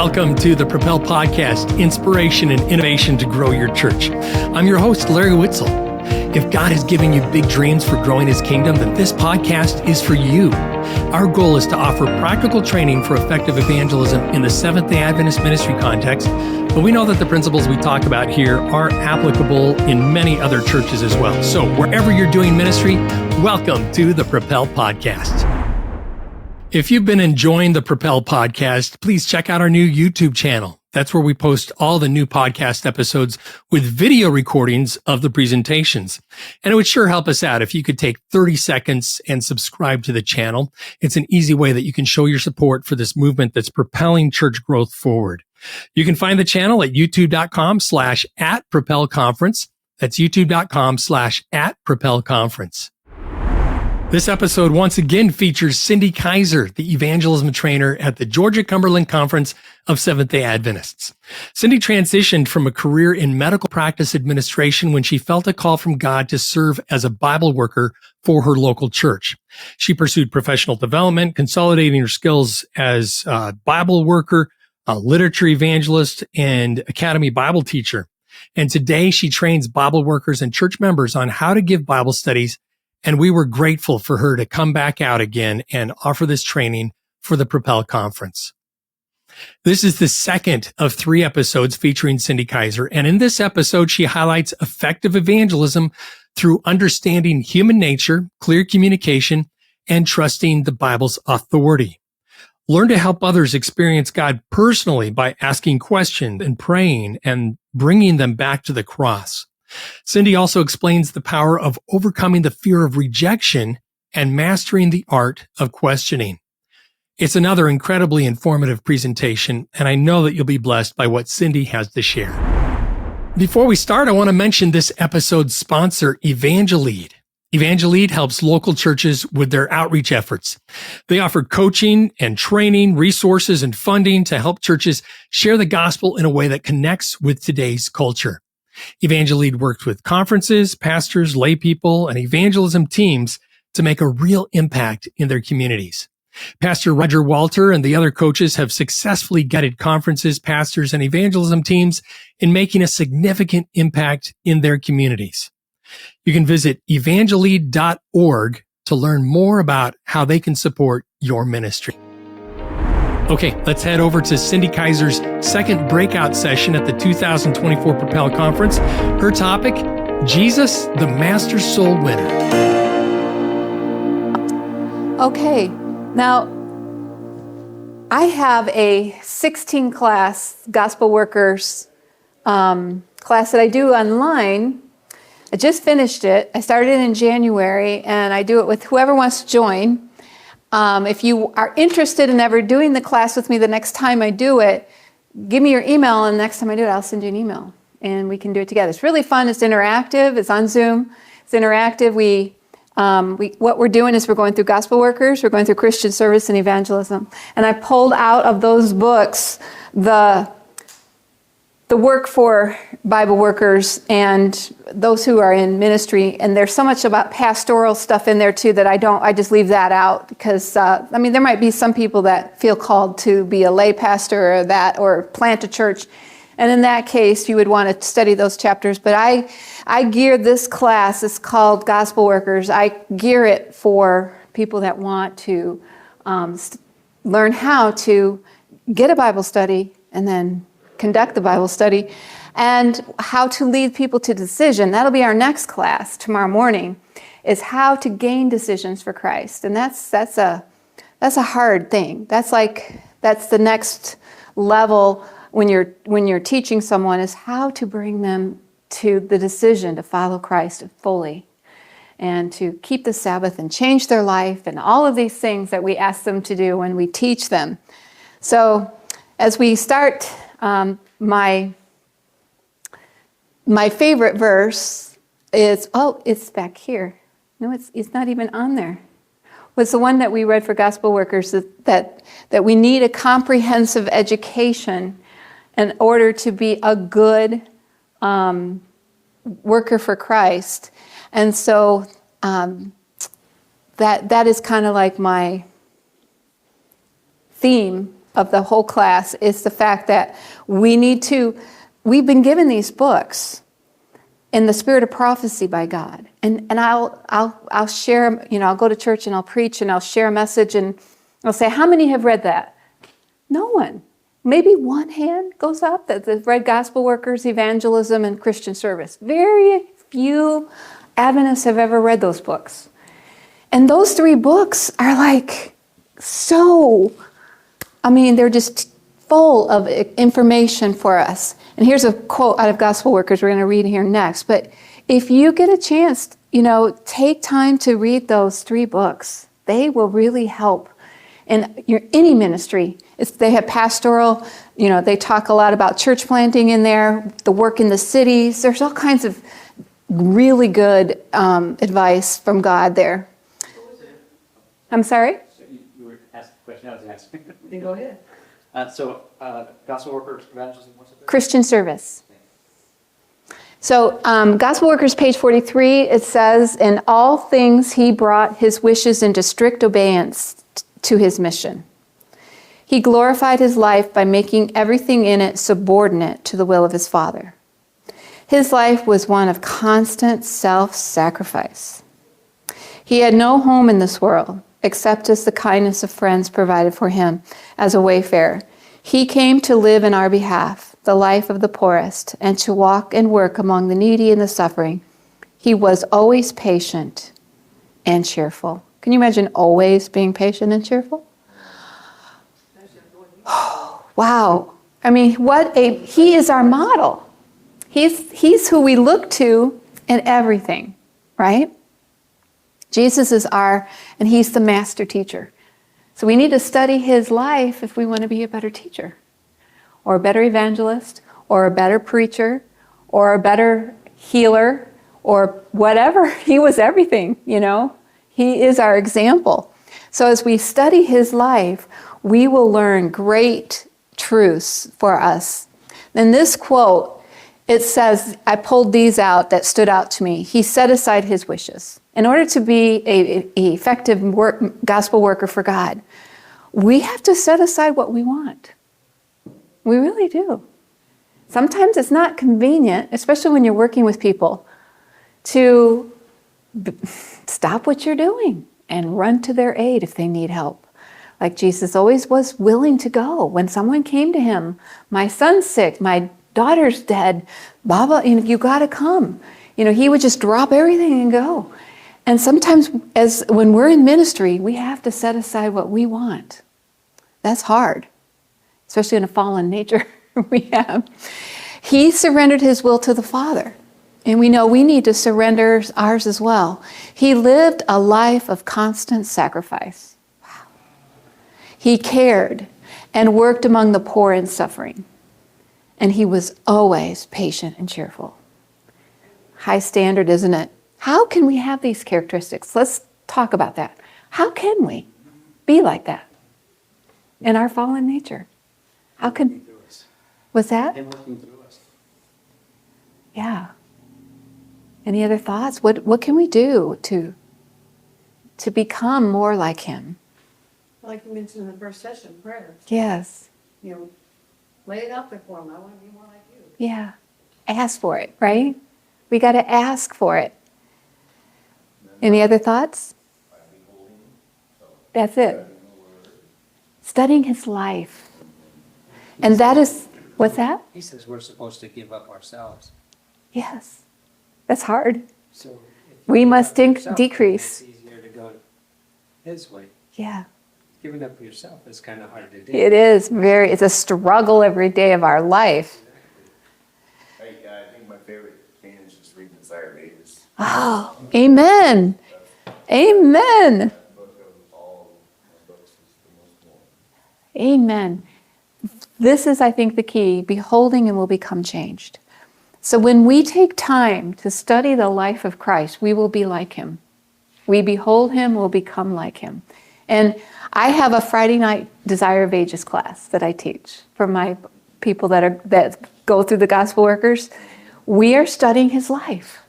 Welcome to the Propel Podcast, inspiration and innovation to grow your church. I'm your host, Larry Witzel. If God is giving you big dreams for growing His kingdom, then this podcast is for you. Our goal is to offer practical training for effective evangelism in the Seventh-day Adventist ministry context, but we know that the principles we talk about here are applicable in many other churches as well. So wherever you're doing ministry, welcome to the Propel Podcast. If you've been enjoying the Propel Podcast, please check out our new YouTube channel. That's where we post all the new podcast episodes with video recordings of the presentations. And it would sure help us out if you could take 30 seconds and subscribe to the channel. It's an easy way that you can show your support for this movement that's propelling church growth forward. You can find the channel at youtube.com/@propelconference. That's youtube.com/@propelconference. This episode once again features Cyndi Keiser, the evangelism trainer at the Georgia Cumberland Conference of Seventh-day Adventists. Cyndi transitioned from a career in medical practice administration when she felt a call from God to serve as a Bible worker for her local church. She pursued professional development, consolidating her skills as a Bible worker, a literature evangelist, and academy Bible teacher. And today she trains Bible workers and church members on how to give Bible studies. And we were grateful for her to come back out again and offer this training for the Propel Conference. This is the second of 3 episodes featuring Cyndi Keiser. And in this episode, she highlights effective evangelism through understanding human nature, clear communication, and trusting the Bible's authority. Learn to help others experience God personally by asking questions and praying and bringing them back to the cross. Cyndi also explains the power of overcoming the fear of rejection and mastering the art of questioning. It's another incredibly informative presentation, and I know that you'll be blessed by what Cyndi has to share. Before we start, I want to mention this episode's sponsor, EvangeLead. EvangeLead helps local churches with their outreach efforts. They offer coaching and training, resources, and funding to help churches share the gospel in a way that connects with today's culture. EvangeLead works with conferences, pastors, lay people, and evangelism teams to make a real impact in their communities. Pastor Roger Walter and the other coaches have successfully guided conferences, pastors, and evangelism teams in making a significant impact in their communities. You can visit evangelead.org to learn more about how they can support your ministry. Okay, let's head over to Cyndi Keiser's second breakout session at the 2024 Propel Conference. Her topic, Jesus, the Master Soul Winner. Okay, now I have a 16 class gospel workers class that I do online. I just finished it. I started in January, and I do it with whoever wants to join. If you are interested in ever doing the class with me the next time I do it, give me your email, and the next time I do it, I'll send you an email, and we can do it together. It's really fun. It's interactive. It's on Zoom. It's interactive. What we're doing is we're going through gospel workers, we're going through Christian service and evangelism. And I pulled out of those books the work for Bible workers and those who are in ministry. And there's so much about pastoral stuff in there too that I just leave that out because, there might be some people that feel called to be a lay pastor or plant a church. And in that case, you would want to study those chapters. But I gear this class, it's called Gospel Workers. I gear it for people that want to learn how to get a Bible study and then conduct the Bible study, and how to lead people to decision. That'll be our next class tomorrow morning, is how to gain decisions for Christ. And that's a hard thing. That's the next level when you're teaching someone, is how to bring them to the decision to follow Christ fully and to keep the Sabbath and change their life and all of these things that we ask them to do when we teach them. So as we start, my favorite verse is, it's back here. No, it's not even on there. Was the one that we read for gospel workers, that we need a comprehensive education in order to be a good worker for Christ. And so that is kind of like my theme of the whole class is the fact that we've been given these books in the spirit of prophecy by God. And I'll share, I'll go to church and I'll preach and I'll share a message and I'll say, how many have read that? No one. Maybe one hand goes up that they've read Gospel Workers, Evangelism, and Christian Service. Very few Adventists have ever read those books. And those 3 books are like they're just full of information for us. And here's a quote out of Gospel Workers we're going to read here next. But if you get a chance, take time to read those 3 books. They will really help in any ministry. They have pastoral, they talk a lot about church planting in there, the work in the cities. There's all kinds of really good advice from God there. What was it? I'm sorry? So you were asked the question I was asking. Then go ahead. Gospel Workers, Evangelism, what's it? Christian Service. So, Gospel Workers, page 43, it says, in all things he brought his wishes into strict obedience to his mission. He glorified his life by making everything in it subordinate to the will of his Father. His life was one of constant self-sacrifice. He had no home in this world, except as the kindness of friends provided for him as a wayfarer. He came to live in our behalf, the life of the poorest, and to walk and work among the needy and the suffering. He was always patient and cheerful. Can you imagine always being patient and cheerful? Wow. I mean, he is our model. He's who we look to in everything, right? Jesus is and he's the master teacher. So we need to study his life if we want to be a better teacher, or a better evangelist, or a better preacher, or a better healer, or whatever. He was everything, He is our example. So as we study his life, we will learn great truths for us. In this quote, it says, I pulled these out that stood out to me. He set aside his wishes. In order to be an effective gospel worker for God, we have to set aside what we want. We really do. Sometimes it's not convenient, especially when you're working with people, to stop what you're doing and run to their aid if they need help. Like Jesus always was willing to go. When someone came to him, my son's sick, my daughter's dead, Baba, you got to come. He would just drop everything and go. And sometimes when we're in ministry, we have to set aside what we want. That's hard, especially in a fallen nature we have. He surrendered his will to the Father. And we know we need to surrender ours as well. He lived a life of constant sacrifice. Wow. He cared and worked among the poor and suffering. And he was always patient and cheerful. High standard, isn't it? How can we have these characteristics? Let's talk about that. How can we be like that in our fallen nature? How can... What's that? Him working through us. Yeah. Any other thoughts? What can we do to become more like him? Like you mentioned in the first session, prayer. Yes. Lay it out there for him. I want to be more like you. Yeah. Ask for it, right? We got to ask for it. Any other thoughts? That's it. Studying his life. And that is, what's that? He says we're supposed to give up ourselves. Yes. That's hard. So if We you must give up yourself, decrease. It's easier to go his way. Yeah. Giving up yourself is kind of hard to do. It is it's a struggle every day of our life. I think my favorite thing is just reading Desire Ages. Oh, amen. Amen. That book of all my books is the most one. Amen. This is, I think, the key. Beholding and will become changed. So when we take time to study the life of Christ, we will be like him. We behold him, we'll become like him. And I have a Friday night Desire of Ages class that I teach for my people that go through the Gospel Workers. We are studying his life.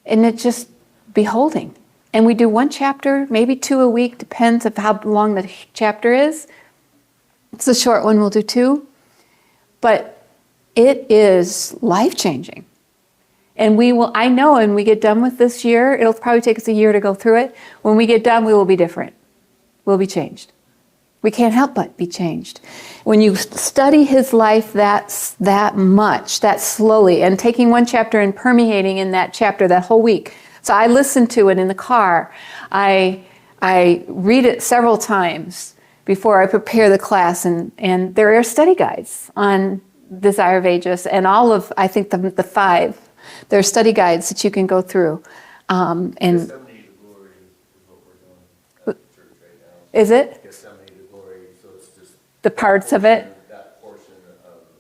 And it's just beholding. And we do one chapter, maybe 2 a week, depends on how long the chapter is. It's a short one, we'll do 2. But it is life-changing. And I know when we get done with this year, it'll probably take us a year to go through it. When we get done, we will be different. We'll be changed. We can't help but be changed. When you study his life that much, that slowly, and taking one chapter and permeating in that chapter that whole week. So I listen to it in the car. I read it several times before I prepare the class. And there are study guides on Desire of Ages, and all of, I think, the 5. There are study guides that you can go through. And Gethsemane to Glory is what we're doing at the church right now. Is it? Gethsemane to Glory, so it's just The parts of it? that portion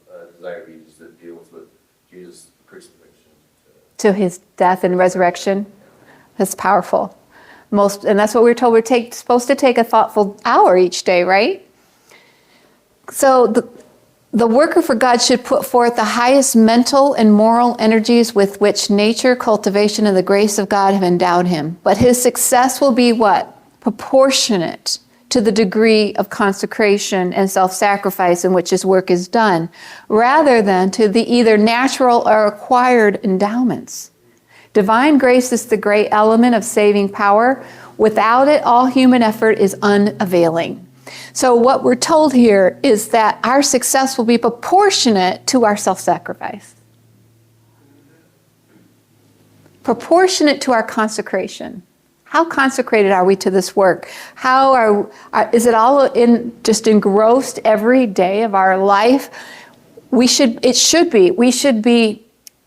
of Desire of Ages that deals with Jesus' crucifixion. To his death and resurrection. That's powerful. And that's what we're told. We're supposed to take a thoughtful hour each day, right? So the worker for God should put forth the highest mental and moral energies with which nature, cultivation, and the grace of God have endowed him. But his success will be what? Proportionate to the degree of consecration and self-sacrifice in which his work is done, rather than to the either natural or acquired endowments. Divine grace is the great element of saving power. Without it, all human effort is unavailing. So what we're told here is that our success will be proportionate to our self-sacrifice. Proportionate to our consecration. How consecrated are we to this work? Is it all just engrossed every day of our life? We should be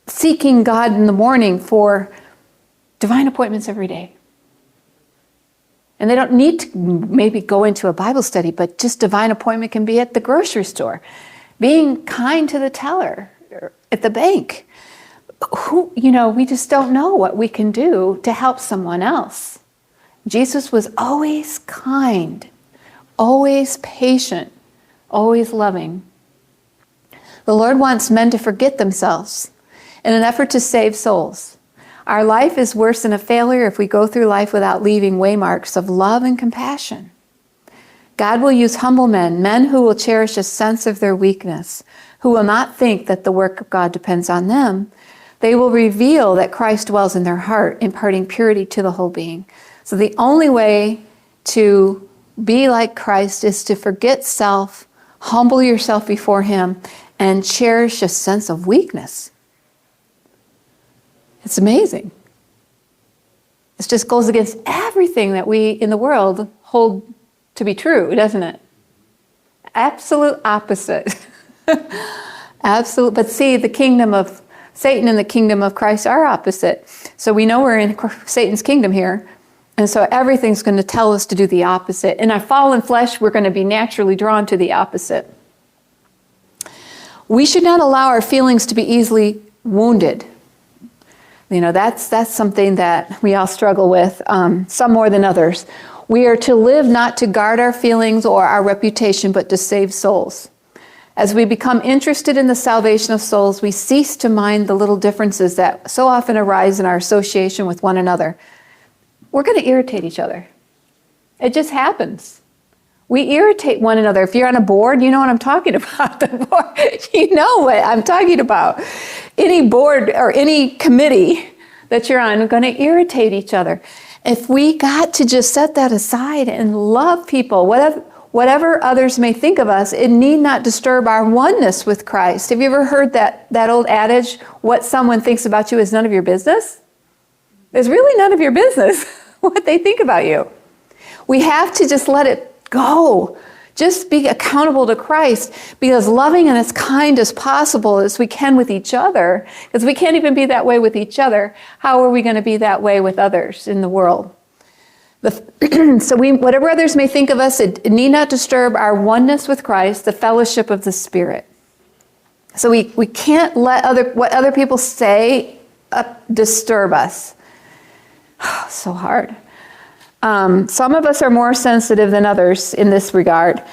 seeking God in the morning for divine appointments every day. And they don't need to maybe go into a Bible study, but just divine appointment can be at the grocery store. Being kind to the teller or at the bank. We just don't know what we can do to help someone else. Jesus was always kind, always patient, always loving. The Lord wants men to forget themselves in an effort to save souls. Our life is worse than a failure if we go through life without leaving waymarks of love and compassion. God will use humble men who will cherish a sense of their weakness, who will not think that the work of God depends on them. They will reveal that Christ dwells in their heart, imparting purity to the whole being. So the only way to be like Christ is to forget self, humble yourself before him, and cherish a sense of weakness. It's amazing. It just goes against everything that we in the world hold to be true, doesn't it? Absolute opposite. Absolute. But see, the kingdom of Satan and the kingdom of Christ are opposite. So we know we're in Satan's kingdom here. And so everything's going to tell us to do the opposite. In our fallen flesh, we're going to be naturally drawn to the opposite. We should not allow our feelings to be easily wounded. That's something that we all struggle with, some more than others. We are to live not to guard our feelings or our reputation, but to save souls. As we become interested in the salvation of souls, we cease to mind the little differences that so often arise in our association with one another. We're going to irritate each other. It just happens. We irritate one another. If you're on a board, you know what I'm talking about. The board, you know what I'm talking about. Any board or any committee that you're on are going to irritate each other. If we got to just set that aside and love people, whatever others may think of us, it need not disturb our oneness with Christ. Have you ever heard that old adage, what someone thinks about you is none of your business? It's really none of your business what they think about you. We have to just let it go. Just be accountable to Christ, be as loving and as kind as possible as we can with each other. Because we can't even be that way with each other. How are we going to be that way with others in the world? Whatever others may think of us, it need not disturb our oneness with Christ, the fellowship of the Spirit. So we can't let what other people say disturb us. So hard. Some of us are more sensitive than others in this regard.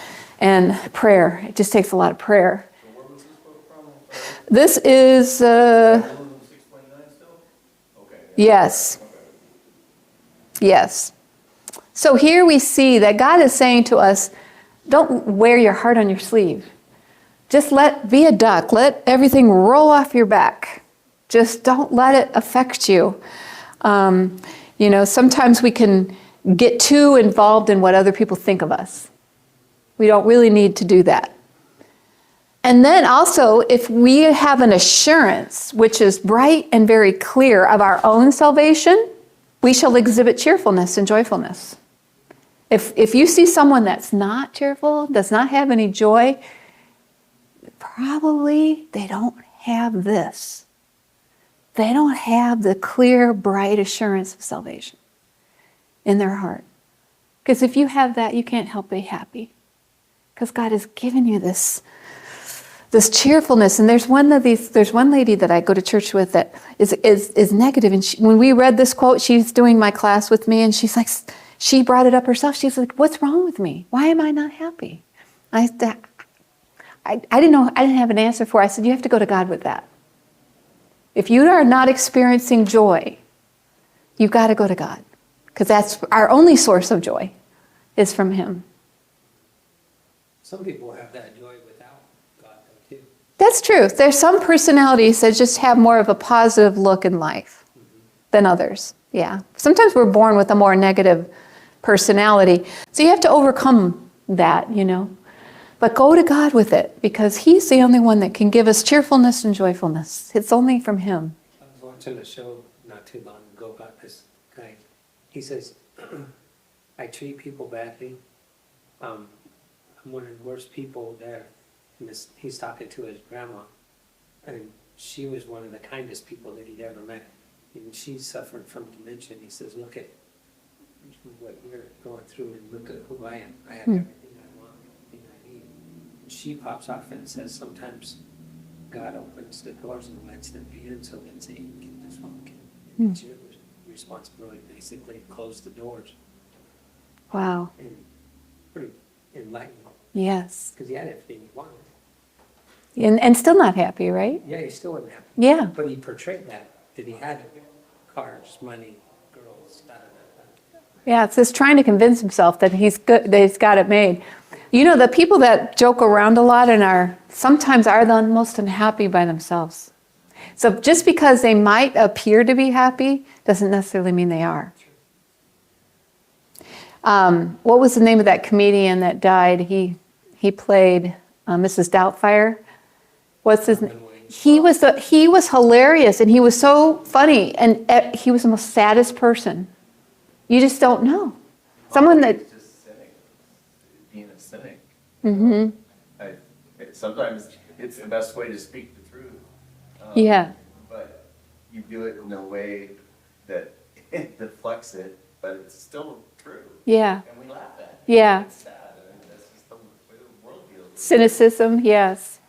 And prayer, it just takes a lot of prayer. So where was this book from? This is, 629 still? Okay. yes. Yes. So here we see that God is saying to us, don't wear your heart on your sleeve. Just be a duck. Let everything roll off your back. Just don't let it affect you. Sometimes we can get too involved in what other people think of us. We don't really need to do that. And then also, if we have an assurance, which is bright and very clear, of our own salvation, we shall exhibit cheerfulness and joyfulness. If you see someone that's not cheerful, does not have any joy, probably they don't have this. They don't have the clear, bright assurance of salvation in their heart. Because if you have that, you can't help but be happy. Because God has given you this cheerfulness. And there's one lady that I go to church with that is negative. And when we read this quote, she's doing my class with me, and she's like, she brought it up herself. She's like, what's wrong with me? Why am I not happy? I didn't know. I didn't have an answer for her. I said, you have to go to God with that. If you are not experiencing joy, you've got to go to God. Because that's our only source of joy, is from Him. Some people have that joy without God, though, too. That's true. There's some personalities that just have more of a positive look in life than others. Yeah. Sometimes we're born with a more negative personality. So you have to overcome that, But go to God with it, because He's the only one that can give us cheerfulness and joyfulness. It's only from Him. I was watching a show not too long ago about this guy. He says, I treat people badly. I'm one of the worst people there. And he's talking to his grandma. And she was one of the kindest people that he'd ever met. And she suffered from dementia. He says, look at what you're going through and look at who I am. I have everything I want, everything I need. And she pops off and says, sometimes God opens the doors and lets them be in so that they can get this one. It's your responsibility, basically, to close the doors. Wow. And pretty enlightening. Yes. Because he had everything he wanted. And still not happy, right? Yeah, he still wasn't happy. Yeah. But he portrayed that he had cars, money, girls, Yeah, it's just trying to convince himself that he's good, that he's got it made. The people that joke around a lot and sometimes are the most unhappy by themselves. So just because they might appear to be happy doesn't necessarily mean they are. What was the name of that comedian that died? He played Mrs. Doubtfire. What's his name? He was hilarious, and he was so funny, and he was the most saddest person. You just don't know. Someone that It's just cynic, being a cynic. Mm-hmm. Sometimes it's the best way to speak the truth. Yeah. But you do it in a way that it deflects it, but it's still true. Yeah. And we laugh at it. Yeah. It's sad. I mean, that's just the way the world deals with it. Cynicism, yes.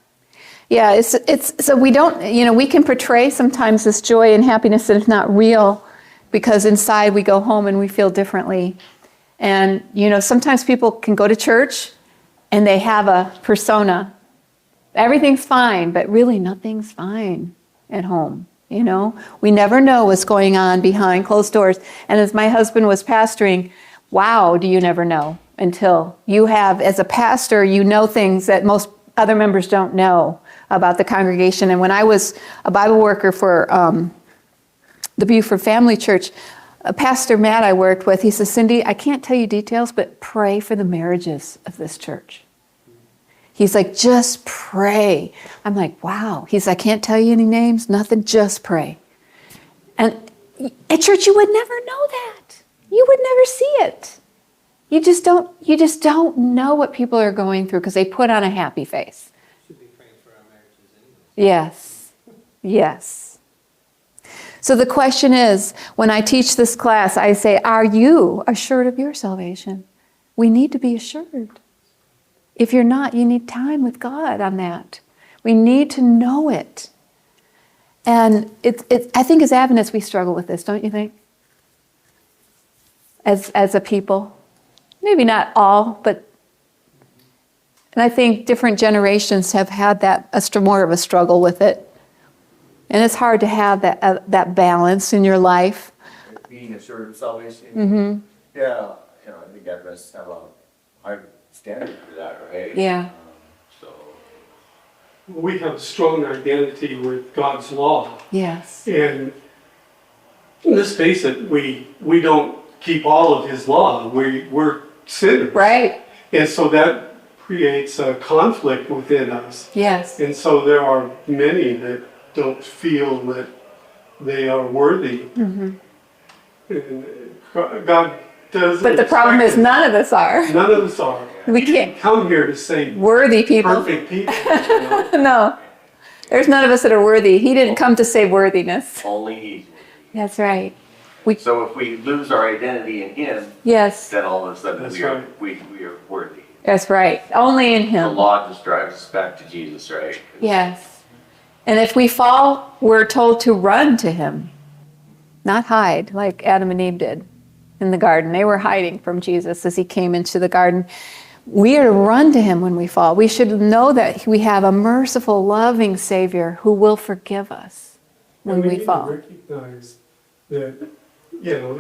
Yeah, it's so we don't, we can portray sometimes this joy and happiness that is not real, because inside we go home and we feel differently. And, sometimes people can go to church and they have a persona. Everything's fine, but really nothing's fine at home. We never know what's going on behind closed doors. And as my husband was pastoring, wow, do you never know until you have, as a pastor, things that most other members don't know about the congregation. And when I was a Bible worker for the Buford Family Church, Pastor Matt I worked with, he says, Cyndi, I can't tell you details, but pray for the marriages of this church. He's like, just pray. I'm like, wow. He's like, I can't tell you any names, nothing, just pray. And at church, you would never know that. You would never see it. You just don't know what people are going through because they put on a happy face. should be praying for our marriages anyway. Yes. Yes. So the question is, when I teach this class, I say, are you assured of your salvation? We need to be assured. If you're not, you need time with God on that. We need to know it. And I think as Adventists, we struggle with this, don't you think? As a people. Maybe not all, but and I think different generations have had more of a struggle with it. And it's hard to have that balance in your life. Being assured of salvation. Yeah, I think Adventists have a hard standard for that, right? Yeah. So, We have a strong identity with God's law. Yes. And let's face it, we don't keep all of his law. We're sinners. Right. And so that creates a conflict within us. Yes. And so there are many that don't feel that they are worthy. Mm-hmm. And God does. But the problem is none of us are. None of us are. We He didn't can't. come here to say Worthy people. perfect people. You know? No. There's none of us that are worthy. He didn't come to say worthiness. only he's worthy. That's right. So if we lose our identity in him, Yes. then all of a sudden That's we are, right. we are worthy. That's right. Only in The him. law just drives us back to Jesus, right? Yes. And if we fall, we're told to run to him, not hide like Adam and Eve did in the garden. They were hiding from Jesus as he came into the garden. We are to run to him when we fall. We should know that we have a merciful, loving Savior who will forgive us when And we need to fall. recognize that,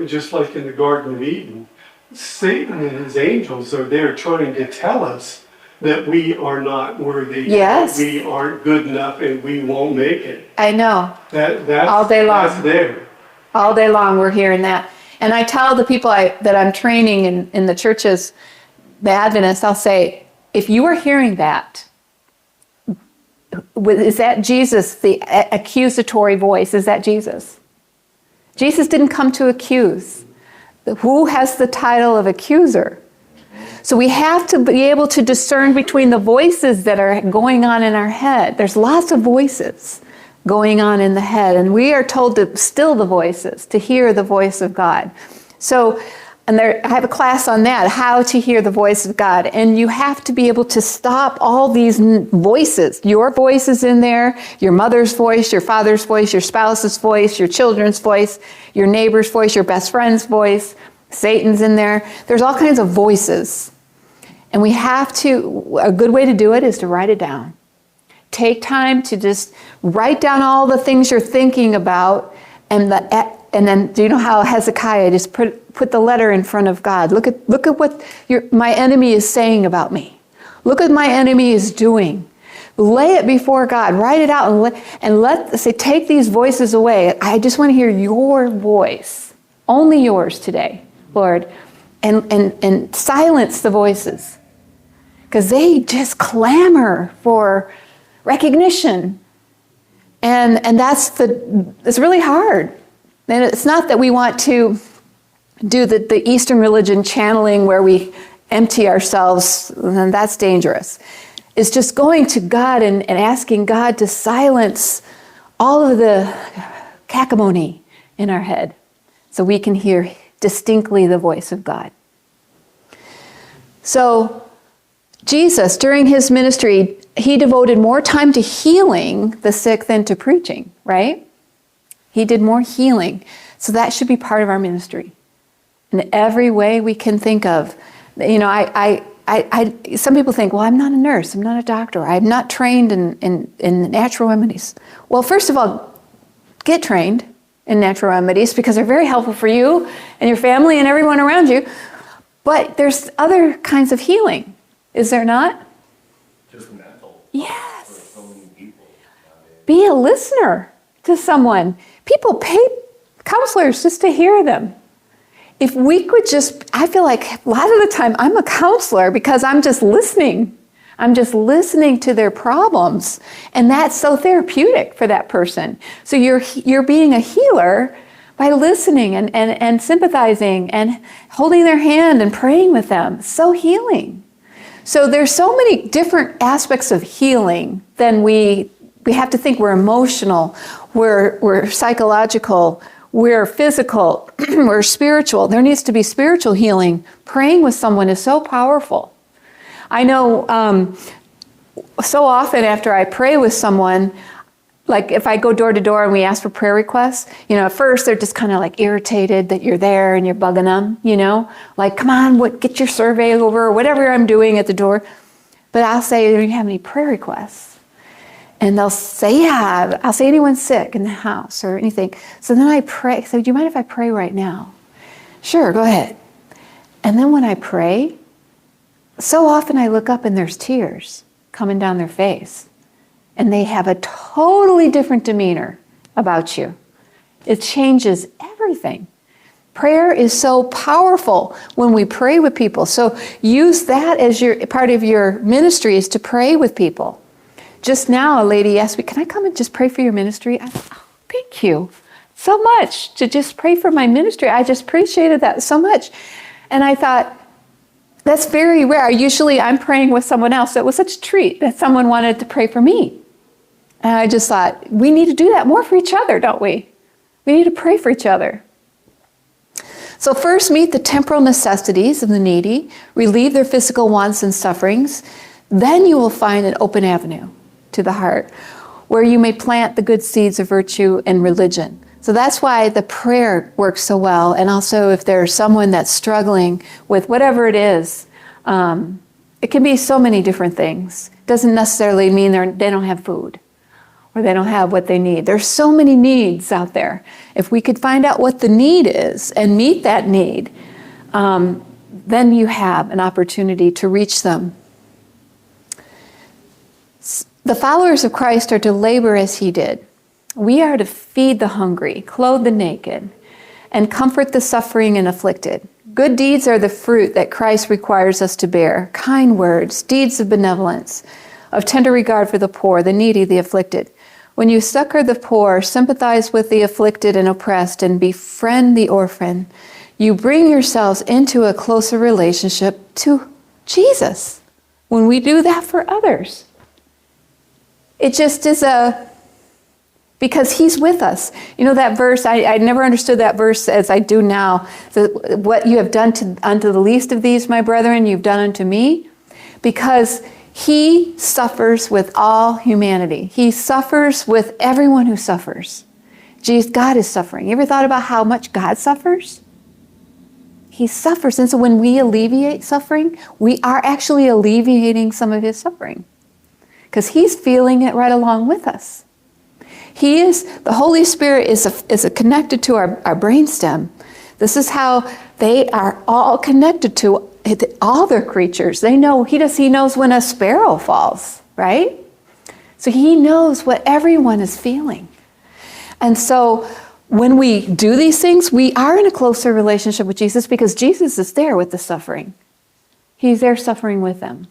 just like in the Garden of Eden, Satan and his angels are there trying to tell us that we are not worthy. Yes. That we aren't good enough and we won't make it. I know. That's, All day long. That's there. All day long we're hearing that. And I tell the people that I'm training in the churches, the Adventists, I'll say, if you are hearing that, is that Jesus, the accusatory voice? Is that Jesus? Jesus didn't come to accuse. Who has the title of accuser? So we have to be able to discern between the voices that are going on in our head. There's lots of voices going on in the head, and we are told to still the voices, to hear the voice of God. So, and I have a class on that, how to hear the voice of God. And you have to be able to stop all these voices. Your voice is in there, your mother's voice, your father's voice, your spouse's voice, your children's voice, your neighbor's voice, your best friend's voice, Satan's in there. There's all kinds of voices. And we have to, a good way to do it is to write it down. Take time to just write down all the things you're thinking about, and then, do you know how Hezekiah just put the letter in front of God? Look at what my enemy is saying about me. Look what my enemy is doing. Lay it before God. Write it out and say, take these voices away. I just want to hear your voice, only yours today, Lord, and silence the voices, because they just clamor for recognition, and it's really hard. And it's not that we want to do the Eastern religion channeling where we empty ourselves, and that's dangerous. It's just going to God and asking God to silence all of the cacomony in our head so we can hear distinctly the voice of God. So Jesus, during his ministry, he devoted more time to healing the sick than to preaching, right? He did more healing. So that should be part of our ministry. In every way we can think of. You know, some people think, well, I'm not a nurse, I'm not a doctor, I'm not trained in natural remedies. Well, first of all, get trained in natural remedies because they're very helpful for you and your family and everyone around you. But there's other kinds of healing, is there not? Just mental. Yes. For so many people nowadays. Be a listener to someone. People pay counselors just to hear them. If we could I feel like a lot of the time I'm a counselor because I'm just listening. I'm just listening to their problems. And that's so therapeutic for that person. So you're being a healer by listening and sympathizing and holding their hand and praying with them. So healing. So there's so many different aspects of healing than we have to think. We're emotional, we're psychological, we're physical, we're spiritual. There needs to be spiritual healing. Praying with someone is so powerful. I know so often after I pray with someone, like if I go door to door and we ask for prayer requests, at first they're just kind of like irritated that you're there and you're bugging them, like, come on, get your survey over, or whatever I'm doing at the door. But I'll say, do you have any prayer requests? And they'll say, yeah. I'll say, anyone sick in the house or anything. So then I pray. So do you mind if I pray right now? Sure, go ahead. And then when I pray, so often I look up and there's tears coming down their face. And they have a totally different demeanor about you. It changes everything. Prayer is so powerful when we pray with people. So use that as your part of your ministry, is to pray with people. Just now, a lady asked me, can I come and just pray for your ministry? I thought, oh, thank you so much to just pray for my ministry. I just appreciated that so much. And I thought, that's very rare. Usually I'm praying with someone else. It was such a treat that someone wanted to pray for me. And I just thought, we need to do that more for each other, don't we? We need to pray for each other. So first, meet the temporal necessities of the needy, relieve their physical wants and sufferings. Then you will find an open avenue to the heart where you may plant the good seeds of virtue and religion. So that's why the prayer works so well. And also if there's someone that's struggling with whatever it is, it can be so many different things. It doesn't necessarily mean they don't have food or they don't have what they need. There's so many needs out there. If we could find out what the need is and meet that need, then you have an opportunity to reach them. The followers of Christ are to labor as he did. We are to feed the hungry, clothe the naked, and comfort the suffering and afflicted. Good deeds are the fruit that Christ requires us to bear. Kind words, deeds of benevolence, of tender regard for the poor, the needy, the afflicted. When you succor the poor, sympathize with the afflicted and oppressed, and befriend the orphan, you bring yourselves into a closer relationship to Jesus. When we do that for others, it just is because he's with us. You know that verse, I never understood that verse as I do now. What you have done unto the least of these, my brethren, you've done unto me. Because he suffers with all humanity. He suffers with everyone who suffers. Jesus, God is suffering. You ever thought about how much God suffers? He suffers. And so when we alleviate suffering, we are actually alleviating some of his suffering. Because he's feeling it right along with us. The Holy Spirit is connected to our brainstem. This is how they are all connected to all their creatures. He knows when a sparrow falls, right? So he knows what everyone is feeling. And so when we do these things, we are in a closer relationship with Jesus because Jesus is there with the suffering. He's there suffering with them.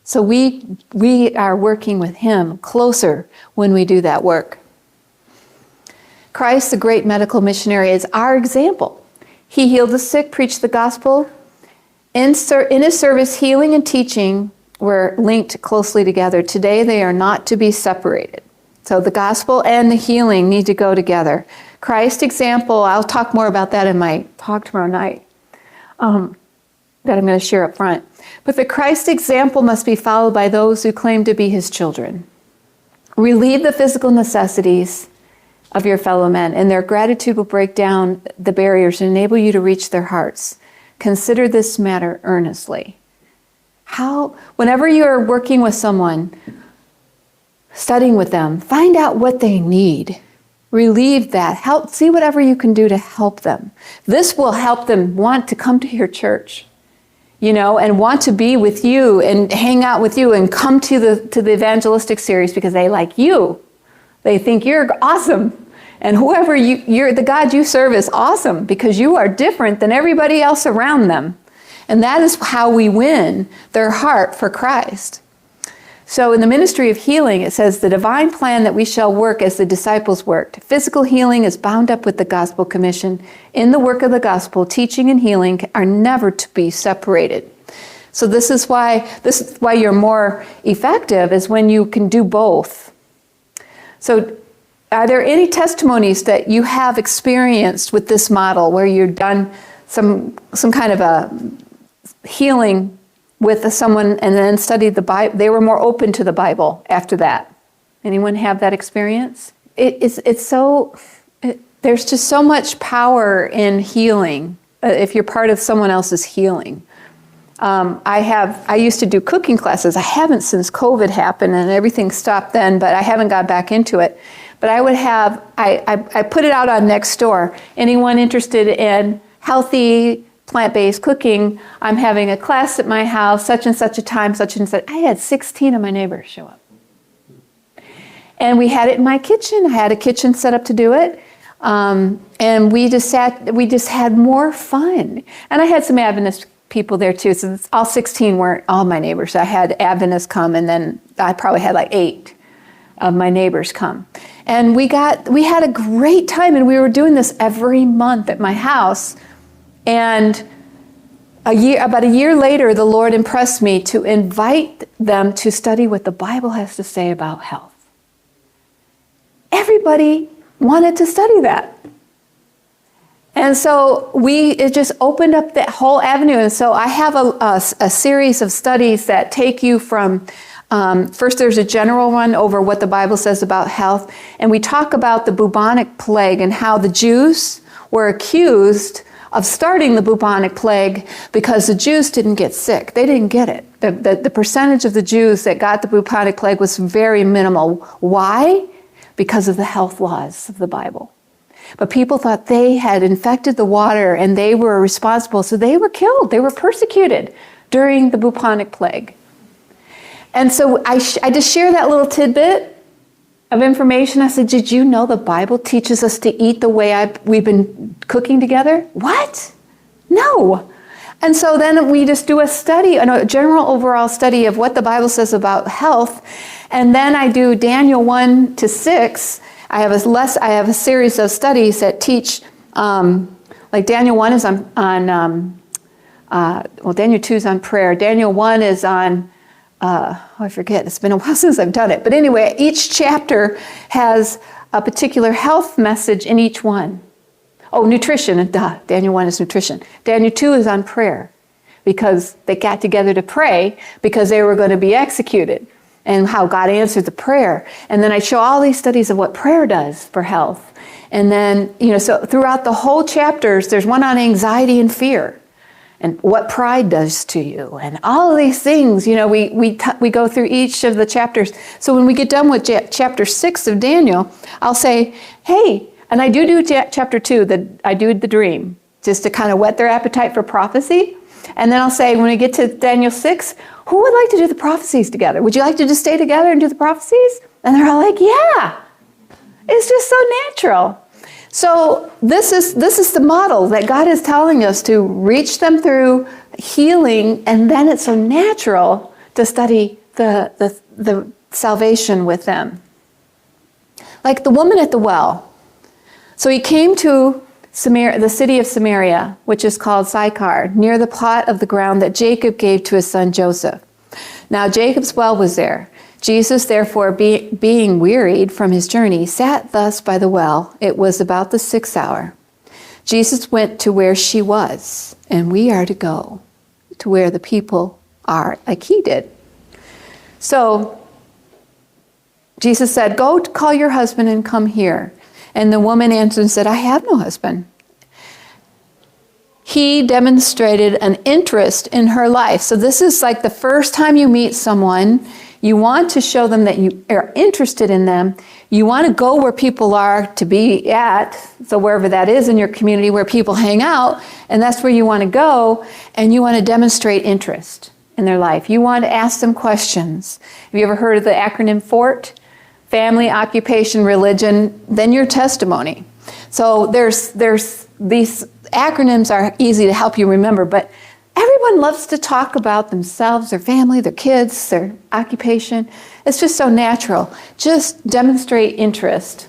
So we are working with him closer when we do that work. Christ, the great medical missionary, is our example. He healed the sick, preached the gospel. In his service, healing and teaching were linked closely together. Today, they are not to be separated. So the gospel and the healing need to go together. Christ's example, I'll talk more about that in my talk tomorrow night, that I'm going to share up front. But the Christ example must be followed by those who claim to be his children. Relieve the physical necessities of your fellow men, and their gratitude will break down the barriers and enable you to reach their hearts. Consider this matter earnestly. Whenever you are working with someone, studying with them, find out what they need. Relieve that. See whatever you can do to help them. This will help them want to come to your church, and want to be with you and hang out with you and come to the evangelistic series because they like you. They think you're awesome. And whoever you're, the God you serve is awesome because you are different than everybody else around them. And that is how we win their heart for Christ. So in the ministry of healing, it says the divine plan that we shall work as the disciples worked. Physical healing is bound up with the gospel commission. In the work of the gospel, teaching and healing are never to be separated. So this is why you're more effective is when you can do both. So are there any testimonies that you have experienced with this model where you've done some kind of a healing with someone and then studied the Bible? They were more open to the Bible after that. Anyone have that experience? There's just so much power in healing if you're part of someone else's healing. I used to do cooking classes. I haven't since COVID happened and everything stopped then, but I haven't got back into it. But I put it out on Nextdoor. Anyone interested in healthy plant-based cooking. I'm having a class at my house, such and such a time, such and such. I had 16 of my neighbors show up. And we had it in my kitchen. I had a kitchen set up to do it. And we just had more fun. And I had some Adventist people there too. So all 16 weren't all my neighbors. I had Adventists come, and then I probably had like 8 of my neighbors come. And we had a great time, and we were doing this every month at my house. And about a year later, the Lord impressed me to invite them to study what the Bible has to say about health. Everybody wanted to study that. And so it just opened up that whole avenue. And so I have a series of studies that take you from, first there's a general one over what the Bible says about health. And we talk about the bubonic plague and how the Jews were accused of starting the bubonic plague because the Jews didn't get sick. They didn't get it. The percentage of the Jews that got the bubonic plague was very minimal. Why? Because of the health laws of the Bible. But people thought they had infected the water and they were responsible, so they were killed. They were persecuted during the bubonic plague. And so I just share that little tidbit of information. I said, did you know the Bible teaches us to eat the way we've been cooking together? What? No. And so then we just do a study, a general overall study of what the Bible says about health. And then I do Daniel 1 to 6. I have a series of studies that teach, like Daniel 1 is on Daniel 2 is on prayer. Daniel 1 is on, I forget, it's been a while since I've done it. But anyway, each chapter has a particular health message in each one. Oh, nutrition, Daniel 1 is nutrition. Daniel 2 is on prayer, because they got together to pray because they were going to be executed, and how God answered the prayer. And then I show all these studies of what prayer does for health. And then, so throughout the whole chapters, there's one on anxiety and fear and what pride does to you and all of these things. We go through each of the chapters. So when we get done with chapter 6 of Daniel, I'll say, hey, and I do chapter 2, I do the dream, just to kind of whet their appetite for prophecy. And then I'll say, when we get to Daniel 6, who would like to do the prophecies together? Would you like to just stay together and do the prophecies? And they're all like, yeah. It's just so natural. So this is the model that God is telling us to reach them through healing, and then it's so natural to study the salvation with them. Like the woman at the well. So he came to the city of Samaria, which is called Sychar, near the plot of the ground that Jacob gave to his son Joseph. Now Jacob's well was there. Jesus, therefore, being wearied from his journey, sat thus by the well. It was about the 6th hour. Jesus went to where she was, and we are to go to where the people are, like he did. So Jesus said, go call your husband and come here. And the woman answered and said, I have no husband. He demonstrated an interest in her life. So this is like the first time you meet someone, you want to show them that you are interested in them. You want to go where people are to be at, so wherever that is in your community where people hang out, and that's where you want to go, and you want to demonstrate interest in their life. You want to ask them questions. Have you ever heard of the acronym FORT? Family, occupation, religion, then your testimony. So there's these acronyms are easy to help you remember, but everyone loves to talk about themselves, their family, their kids, their occupation. It's just so natural. Just demonstrate interest.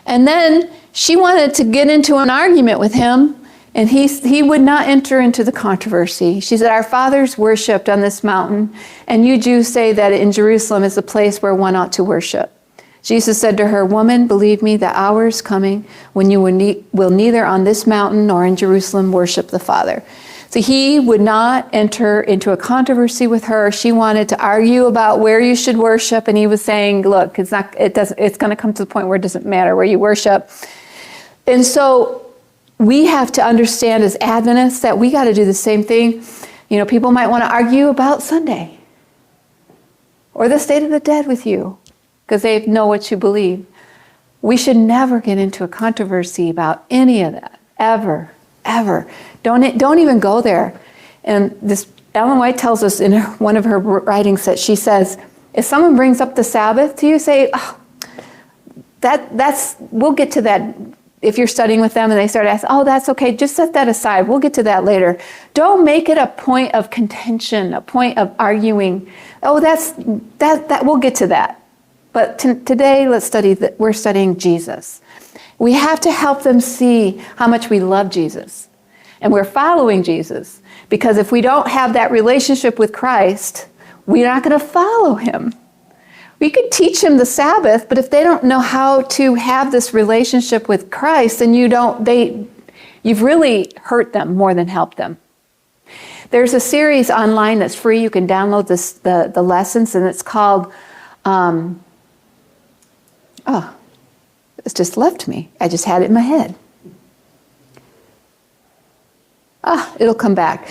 And then she wanted to get into an argument with him, and he would not enter into the controversy. She said, our fathers worshipped on this mountain, and you Jews say that in Jerusalem is the place where one ought to worship. Jesus said to her, woman, believe me, the hour is coming when you will neither on this mountain nor in Jerusalem worship the Father. So he would not enter into a controversy with her. She wanted to argue about where you should worship, and he was saying, look, it's going to come to the point where it doesn't matter where you worship. And so we have to understand as Adventists that we got to do the same thing. People might want to argue about Sunday or the state of the dead with you because they know what you believe. We should never get into a controversy about any of that, ever. ever. Don't even go there. And this Ellen White tells us in one of her writings that she says, if someone brings up the Sabbath to you, say, oh, we'll get to that. If you're studying with them and they start asking, oh, that's okay, just set that aside. We'll get to that later. Don't make it a point of contention, a point of arguing. Oh, that we'll get to that. But today, we're studying Jesus. We have to help them see how much we love Jesus. And we're following Jesus. Because if we don't have that relationship with Christ, we're not going to follow him. We could teach them the Sabbath, but if they don't know how to have this relationship with Christ, then you've really hurt them more than helped them. There's a series online that's free. You can download the lessons, and it's called, it's just left me. I just had it in my head. It'll come back.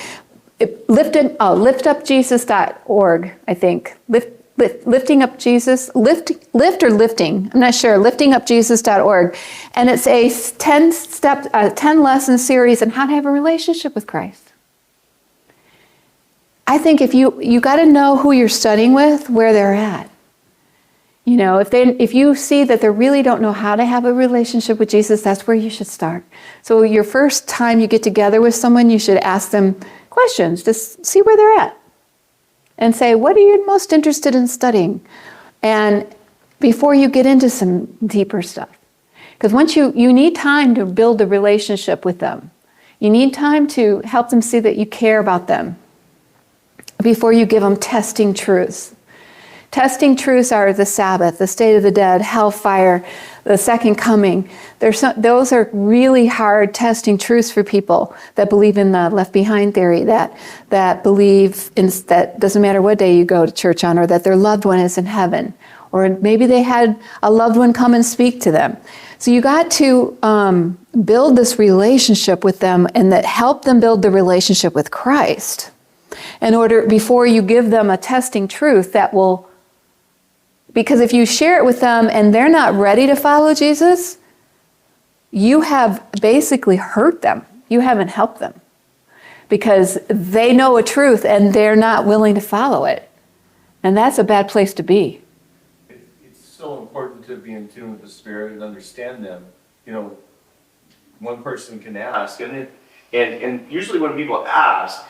Liftupjesus.org, I think. Lifting Up Jesus, lift or lifting, I'm not sure, liftingupjesus.org. And it's a 10 lesson series on how to have a relationship with Christ. I think if you got to know who you're studying with, where they're at. You know, if you see that they really don't know how to have a relationship with Jesus, that's where you should start. So your first time you get together with someone, you should ask them questions, just see where they're at. And say, what are you most interested in studying? And before you get into some deeper stuff. Because once you need time to build a relationship with them. You need time to help them see that you care about them. Before you give them testing truths. Testing truths are the Sabbath, the state of the dead, hellfire, the second coming. Those are really hard testing truths for people that believe in the left behind theory, that believe in that doesn't matter what day you go to church on, or that their loved one is in heaven, or maybe they had a loved one come and speak to them. So you got to build this relationship with them, and that help them build the relationship with Christ. Before you give them a testing truth that will. Because if you share it with them and they're not ready to follow Jesus, you have basically hurt them. You haven't helped them. Because they know a truth and they're not willing to follow it. And that's a bad place to be. It's so important to be in tune with the Spirit and understand them. You know, one person can ask, and usually when people ask,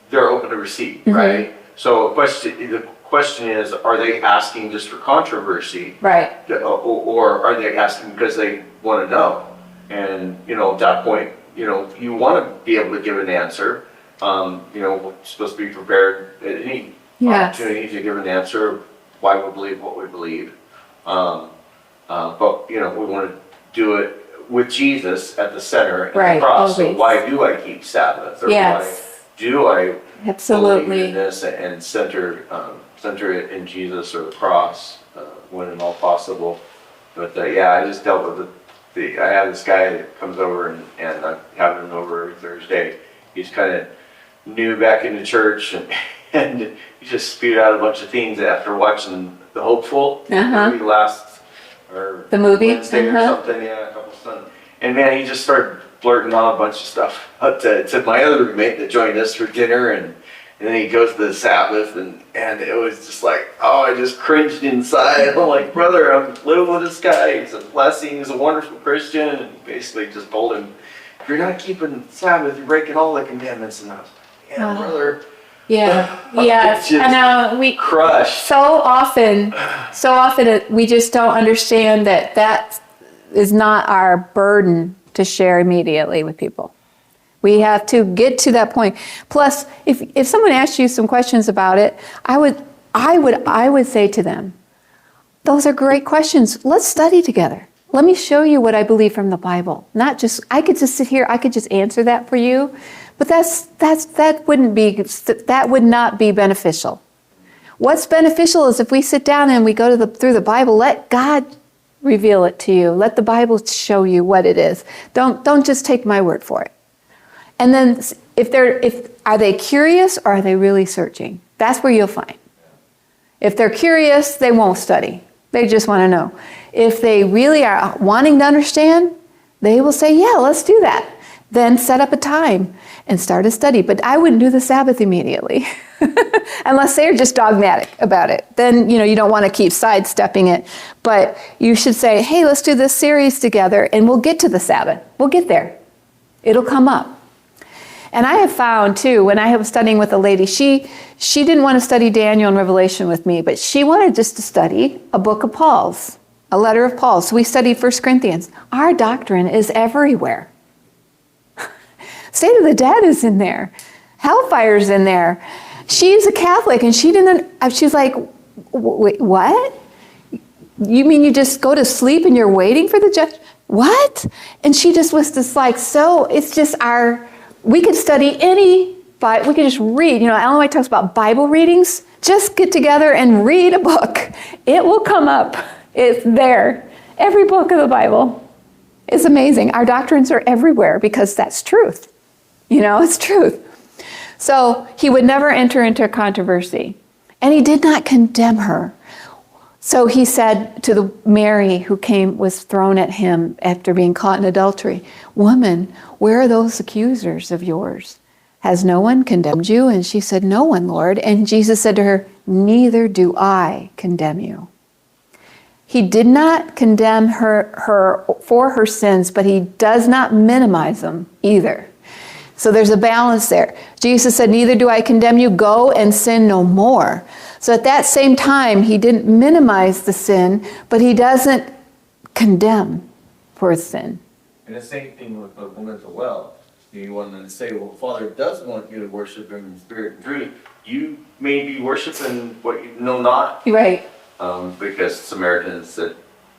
they're open to receive, mm-hmm. right? So the question is, are they asking just for controversy? Right. Or are they asking because they want to know? And, at that point, you want to be able to give an answer. We're supposed to be prepared at any opportunity to give an answer why we believe what we believe. But, we want to do it with Jesus at the center and the cross. Always. So why do I keep Sabbath? Or why do I believe in this and center it in Jesus or the cross when at all possible? But I just dealt with I have this guy that comes over and I'm having him over every Thursday. He's kind of new back into church and he just spewed out a bunch of things after watching The Hopeful movie the movie Wednesday or something, a couple of Sundays. And man, he just started blurting on a bunch of stuff to my other roommate that joined us for dinner, and then he goes to the Sabbath, and it was just like, I just cringed inside. I'm like, brother, I'm living with this guy. He's a blessing. He's a wonderful Christian. And basically just told him, if you're not keeping Sabbath, you're breaking all the commandments. And I was like, brother. I know. We crushed. So often we just don't understand that is not our burden to share immediately with people. We have to get to that point. Plus, if someone asks you some questions about it, I would say to them, those are great questions. Let's study together. Let me show you what I believe from the Bible. Not just, I could just sit here, I could just answer that for you, but that would not be beneficial. What's beneficial is if we sit down and we go through the Bible, let God reveal it to you. Let the Bible show you what it is. Don't just take my word for it. And then are they curious or are they really searching? That's where you'll find. If they're curious, they won't study. They just want to know. If they really are wanting to understand, they will say, yeah, let's do that. then set up a time and start a study. But I wouldn't do the Sabbath immediately unless they're just dogmatic about it. Then, you don't want to keep sidestepping it. But you should say, hey, let's do this series together and we'll get to the Sabbath. We'll get there. It'll come up. And I have found, too, when I was studying with a lady, she didn't want to study Daniel and Revelation with me, but she wanted just to study a book of Paul's, a letter of Paul's. So we studied 1 Corinthians. Our doctrine is everywhere. State of the Dead is in there. Hellfire's in there. She's a Catholic, and she's like, wait, what? You mean you just go to sleep and you're waiting for the judge? What? And she just was just like, so it's just we could study we could just read. Ellen White talks about Bible readings. Just get together and read a book. It will come up. It's there. Every book of the Bible is amazing. Our doctrines are everywhere because that's truth. It's truth. So he would never enter into a controversy. And he did not condemn her. So he said to the Mary who was thrown at him after being caught in adultery, "Woman, where are those accusers of yours? Has no one condemned you?" And she said, "No one, Lord." And Jesus said to her, "Neither do I condemn you." He did not condemn her for her sins, but he does not minimize them either. So there's a balance there. Jesus said, "Neither do I condemn you. Go and sin no more." So at that same time, he didn't minimize the sin, but he doesn't condemn for sin. And the same thing with the woman at the well. You want them to say, well, Father does want you to worship him in spirit and truth. You may be worshiping what you know not. Right. Because Samaritans said,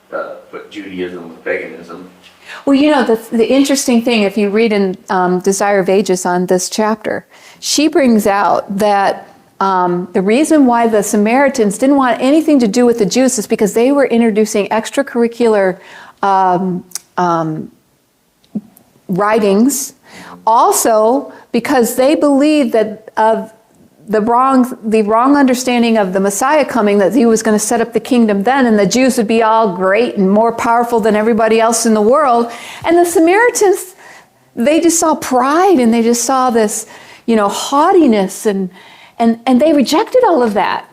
put Judaism with paganism. Well, the interesting thing, if you read in Desire of Ages on this chapter, she brings out that the reason why the Samaritans didn't want anything to do with the Jews is because they were introducing extracurricular writings. Also, because they believed that of the wrong understanding of the Messiah coming, that he was going to set up the kingdom then, and the Jews would be all great and more powerful than everybody else in the world. And the Samaritans, they just saw pride and they just saw this, haughtiness, and they rejected all of that.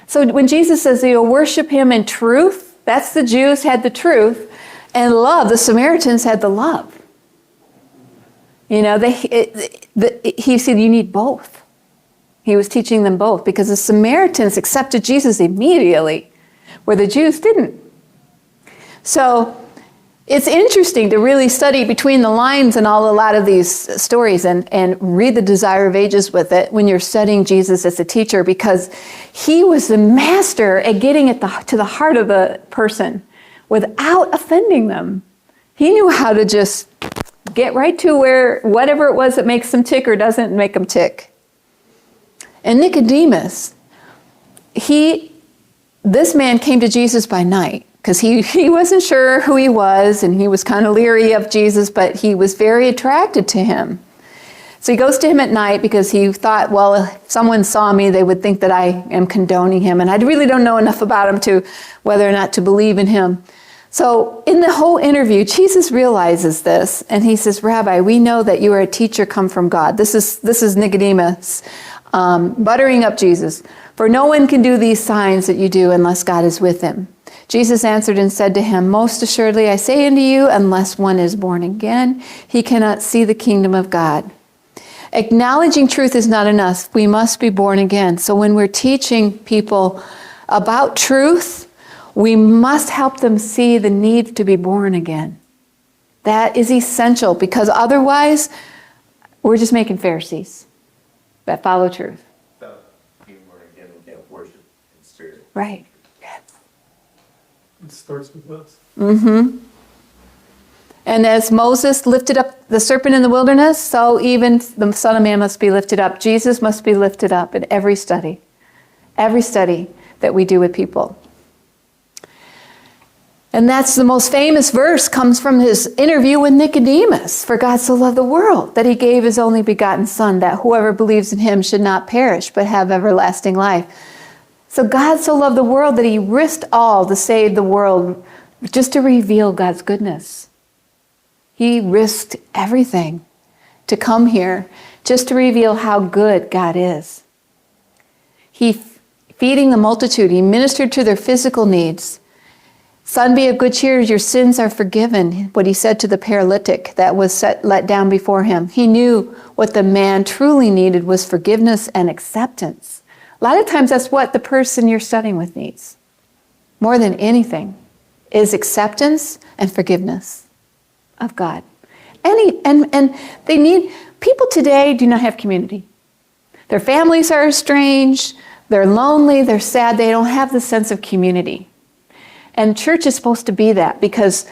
So when Jesus says you'll worship him in truth, that's the Jews had the truth, and love, the Samaritans had the love. He said you need both. He was teaching them both because the Samaritans accepted Jesus immediately, where the Jews didn't. So it's interesting to really study between the lines and a lot of these stories and read the Desire of Ages with it when you're studying Jesus as a teacher, because he was the master at getting to the heart of the person without offending them. He knew how to just get right to where whatever it was that makes them tick or doesn't make them tick. And Nicodemus, this man came to Jesus by night because he wasn't sure who he was, and he was kind of leery of Jesus, but he was very attracted to him. So he goes to him at night because he thought, well, if someone saw me, they would think that I am condoning him, and I really don't know enough about him to whether or not to believe in him. So in the whole interview, Jesus realizes this, and he says, "Rabbi, we know that you are a teacher come from God." This is Nicodemus buttering up Jesus. "For no one can do these signs that you do unless God is with him." Jesus answered and said to him, "Most assuredly I say unto you, unless one is born again, he cannot see the kingdom of God." Acknowledging truth is not enough. We must be born again. So when we're teaching people about truth, we must help them see the need to be born again. That is essential, because otherwise we're just making Pharisees that follow truth. Without being born again, we can't worship in spirit. Right. Yes. It starts with us. Mm-hmm. And as Moses lifted up the serpent in the wilderness, so even the Son of Man must be lifted up. Jesus must be lifted up in every study that we do with people. And that's the most famous verse, comes from his interview with Nicodemus. "For God so loved the world that he gave his only begotten Son, that whoever believes in him should not perish, but have everlasting life." So God so loved the world that he risked all to save the world, just to reveal God's goodness. He risked everything to come here just to reveal how good God is. He feeding the multitude, he ministered to their physical needs. Son, be of good cheer, your sins are forgiven, what he said to the paralytic that was let down before him. He knew what the man truly needed was forgiveness and acceptance. A lot of times that's what the person you're studying with needs. More than anything is acceptance and forgiveness of God. And they need, people today do not have community. Their families are estranged, they're lonely, they're sad, they don't have the sense of community. And church is supposed to be that, because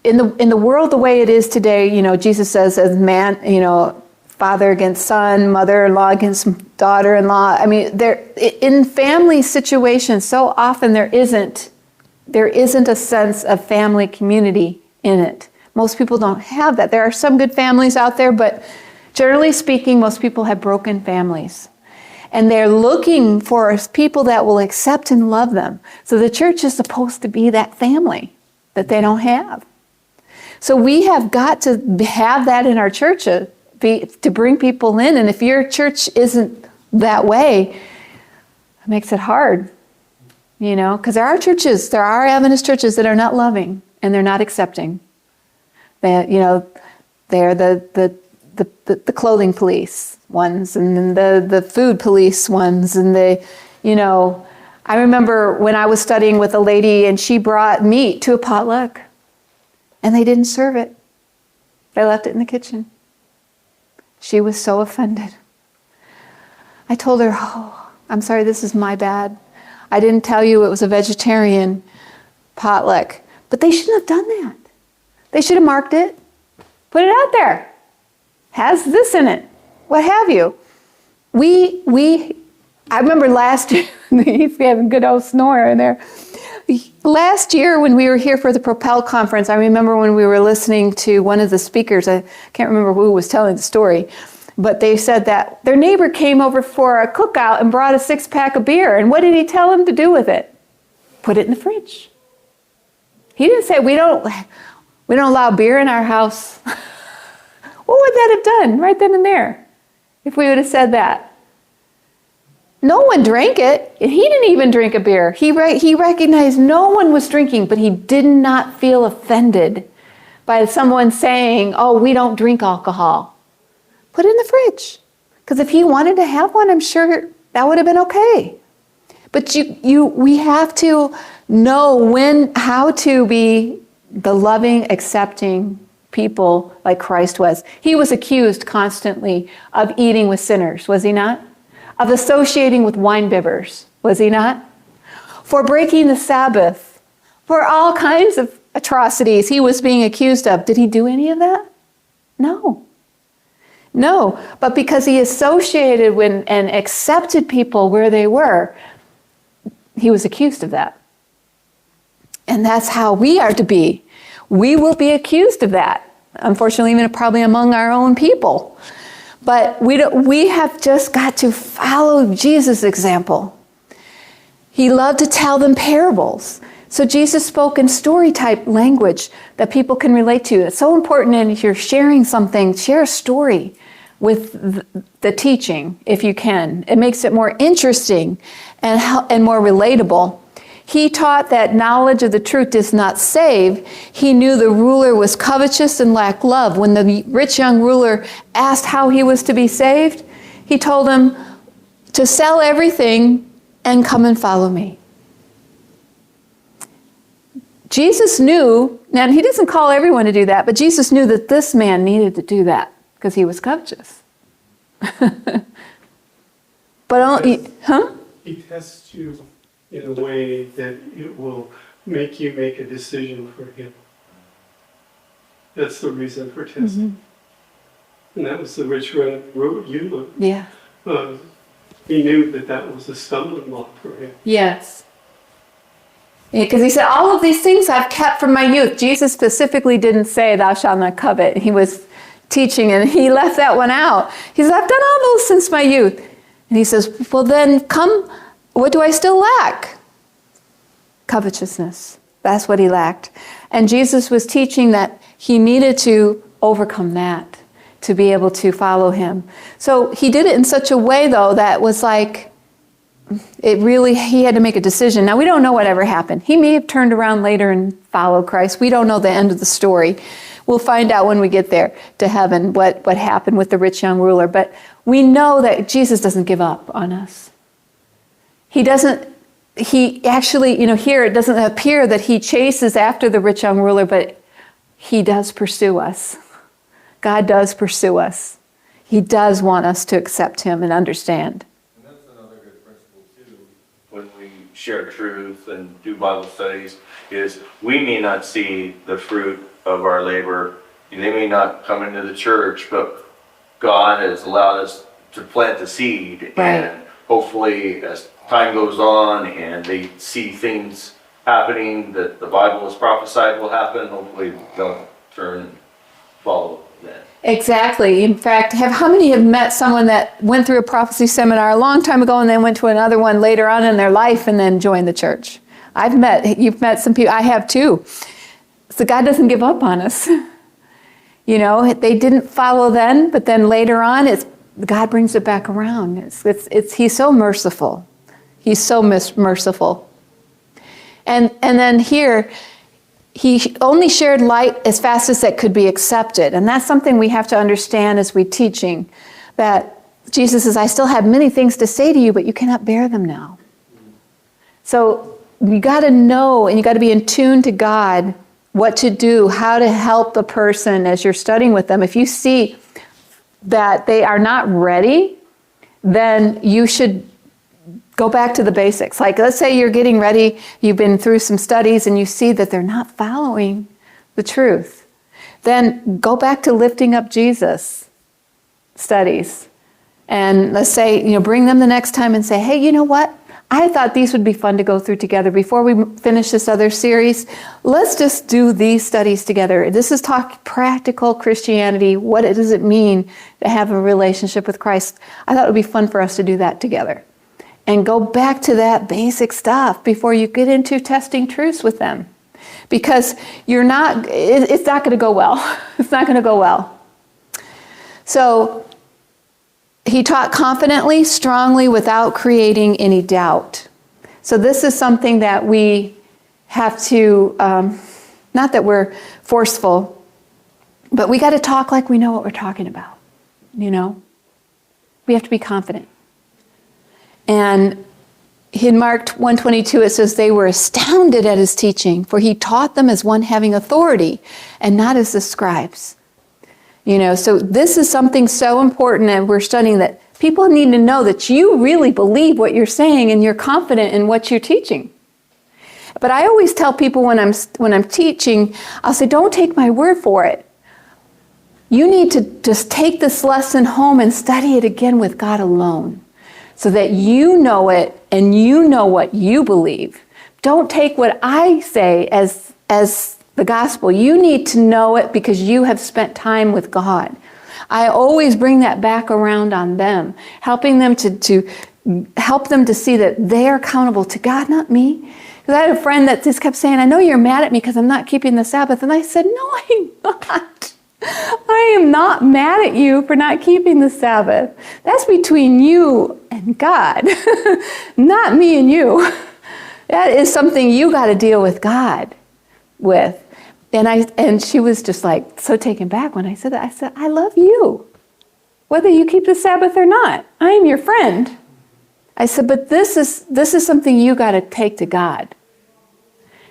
in the world the way it is today, you know, Jesus says as man, you know, father against son, mother-in-law against daughter-in-law. I mean, in family situations, so often there isn't a sense of family community in it. Most people don't have that. There are some good families out there, but generally speaking, most people have broken families. And they're looking for people that will accept and love them. So the church is supposed to be that family that they don't have. So we have got to have that in our church to bring people in. And if your church isn't that way, it makes it hard. You know, because there are Adventist churches that are not loving and they're not accepting. That, you know, they're the clothing police ones, and then the food police ones, and you know, I remember when I was studying with a lady and she brought meat to a potluck and they didn't serve it. They left it in the kitchen. She was so offended. I told her, oh, I'm sorry, this is my bad. I didn't tell you it was a vegetarian potluck. But they shouldn't have done that. They should have marked it, put it out there. Has this in it, what have you. I remember last year, we have a good old snore in there. Last year when we were here for the Propel conference, I remember when we were listening to one of the speakers, I can't remember who was telling the story, but they said that their neighbor came over for a cookout and brought a 6-pack of beer. And what did he tell them to do with it? Put it in the fridge. He didn't say, we don't allow beer in our house. What would that have done right then and there if we would have said that? No one drank it, and he didn't even drink a beer. He recognized no one was drinking, but he did not feel offended by someone saying, oh, we don't drink alcohol. Put it in the fridge. Because if he wanted to have one, I'm sure that would have been okay. But we have to know how to be the loving, accepting people like Christ was. He was accused constantly of eating with sinners, was he not? Of associating with wine bibbers, was he not? For breaking the Sabbath, for all kinds of atrocities he was being accused of. Did he do any of that? No. No, but because he associated with and accepted people where they were, he was accused of that. And that's how we are to be. We will be accused of that. Unfortunately, even probably among our own people. But we have just got to follow Jesus' example. He loved to tell them parables. So Jesus spoke in story type language that people can relate to. It's so important, and if you're sharing something, share a story with the teaching if you can. It makes it more interesting and more relatable. He taught that knowledge of the truth does not save. He knew the ruler was covetous and lacked love. When the rich young ruler asked how he was to be saved, he told him to sell everything and come and follow me. Jesus knew, and he doesn't call everyone to do that, but Jesus knew that this man needed to do that because he was covetous. He tests you in a way that it will make you make a decision for him. That's the reason for testing. Mm-hmm. And that was the rich ruler. Yeah. He knew that was a stumbling block for him. Yes. Because he said, all of these things I've kept from my youth. Jesus specifically didn't say, thou shalt not covet. He was teaching, and he left that one out. He said, I've done all those since my youth. And he says, well then come, what do I still lack? Covetousness. That's what he lacked. And Jesus was teaching that he needed to overcome that to be able to follow him. So he did it in such a way, though, that was like, he had to make a decision. Now, we don't know whatever happened. He may have turned around later and followed Christ. We don't know the end of the story. We'll find out when we get there to heaven what happened with the rich young ruler. But we know that Jesus doesn't give up on us. He actually, here it doesn't appear that he chases after the rich young ruler, but he does pursue us. God does pursue us. He does want us to accept him and understand. And that's another good principle too, when we share truth and do Bible studies, is we may not see the fruit of our labor. They may not come into the church, but God has allowed us to plant the seed. Right. And hopefully as time goes on and they see things happening that the Bible has prophesied will happen, hopefully they'll turn and follow that. Exactly. In fact, how many have met someone that went through a prophecy seminar a long time ago and then went to another one later on in their life and then joined the church? You've met some people, I have too. So God doesn't give up on us. They didn't follow then, but then later on, God brings it back around. He's so merciful. He's so merciful. And then here, he only shared light as fast as that could be accepted. And that's something we have to understand as we're teaching, that Jesus says, I still have many things to say to you, but you cannot bear them now. So you got to know, and you got to be in tune to God, what to do, how to help the person as you're studying with them. If you see that they are not ready, then you should go back to the basics. Like, let's say you're getting ready, you've been through some studies, and you see that they're not following the truth. Then go back to lifting up Jesus studies. And let's say, bring them the next time and say, hey, you know what? I thought these would be fun to go through together. Before we finish this other series, let's just do these studies together. This is talk practical Christianity. What does it mean to have a relationship with Christ? I thought it would be fun for us to do that together. And go back to that basic stuff before you get into testing truths with them. Because it's not going to go well. It's not going to go well. So he taught confidently, strongly, without creating any doubt. So this is something that we have to, not that we're forceful, but we got to talk like we know what we're talking about. We have to be confident. And in Mark 1:22, it says, they were astounded at his teaching, for he taught them as one having authority and not as the scribes. So this is something so important, and we're studying that people need to know that you really believe what you're saying and you're confident in what you're teaching. But I always tell people when I'm teaching, I'll say, don't take my word for it. You need to just take this lesson home and study it again with God alone, so that you know it and you know what you believe. Don't take what I say as the gospel. You need to know it because you have spent time with God. I always bring that back around on them, helping them to help them to see that they're accountable to God, not me. Because I had a friend that just kept saying, I know you're mad at me because I'm not keeping the Sabbath. And I said, no, I'm not. I am not mad at you for not keeping the Sabbath. That's between you and God, not me and you. That is something you got to deal with God with. And she was just like so taken back when I said that. I said, I love you, whether you keep the Sabbath or not. I am your friend. I said, but this is something you got to take to God.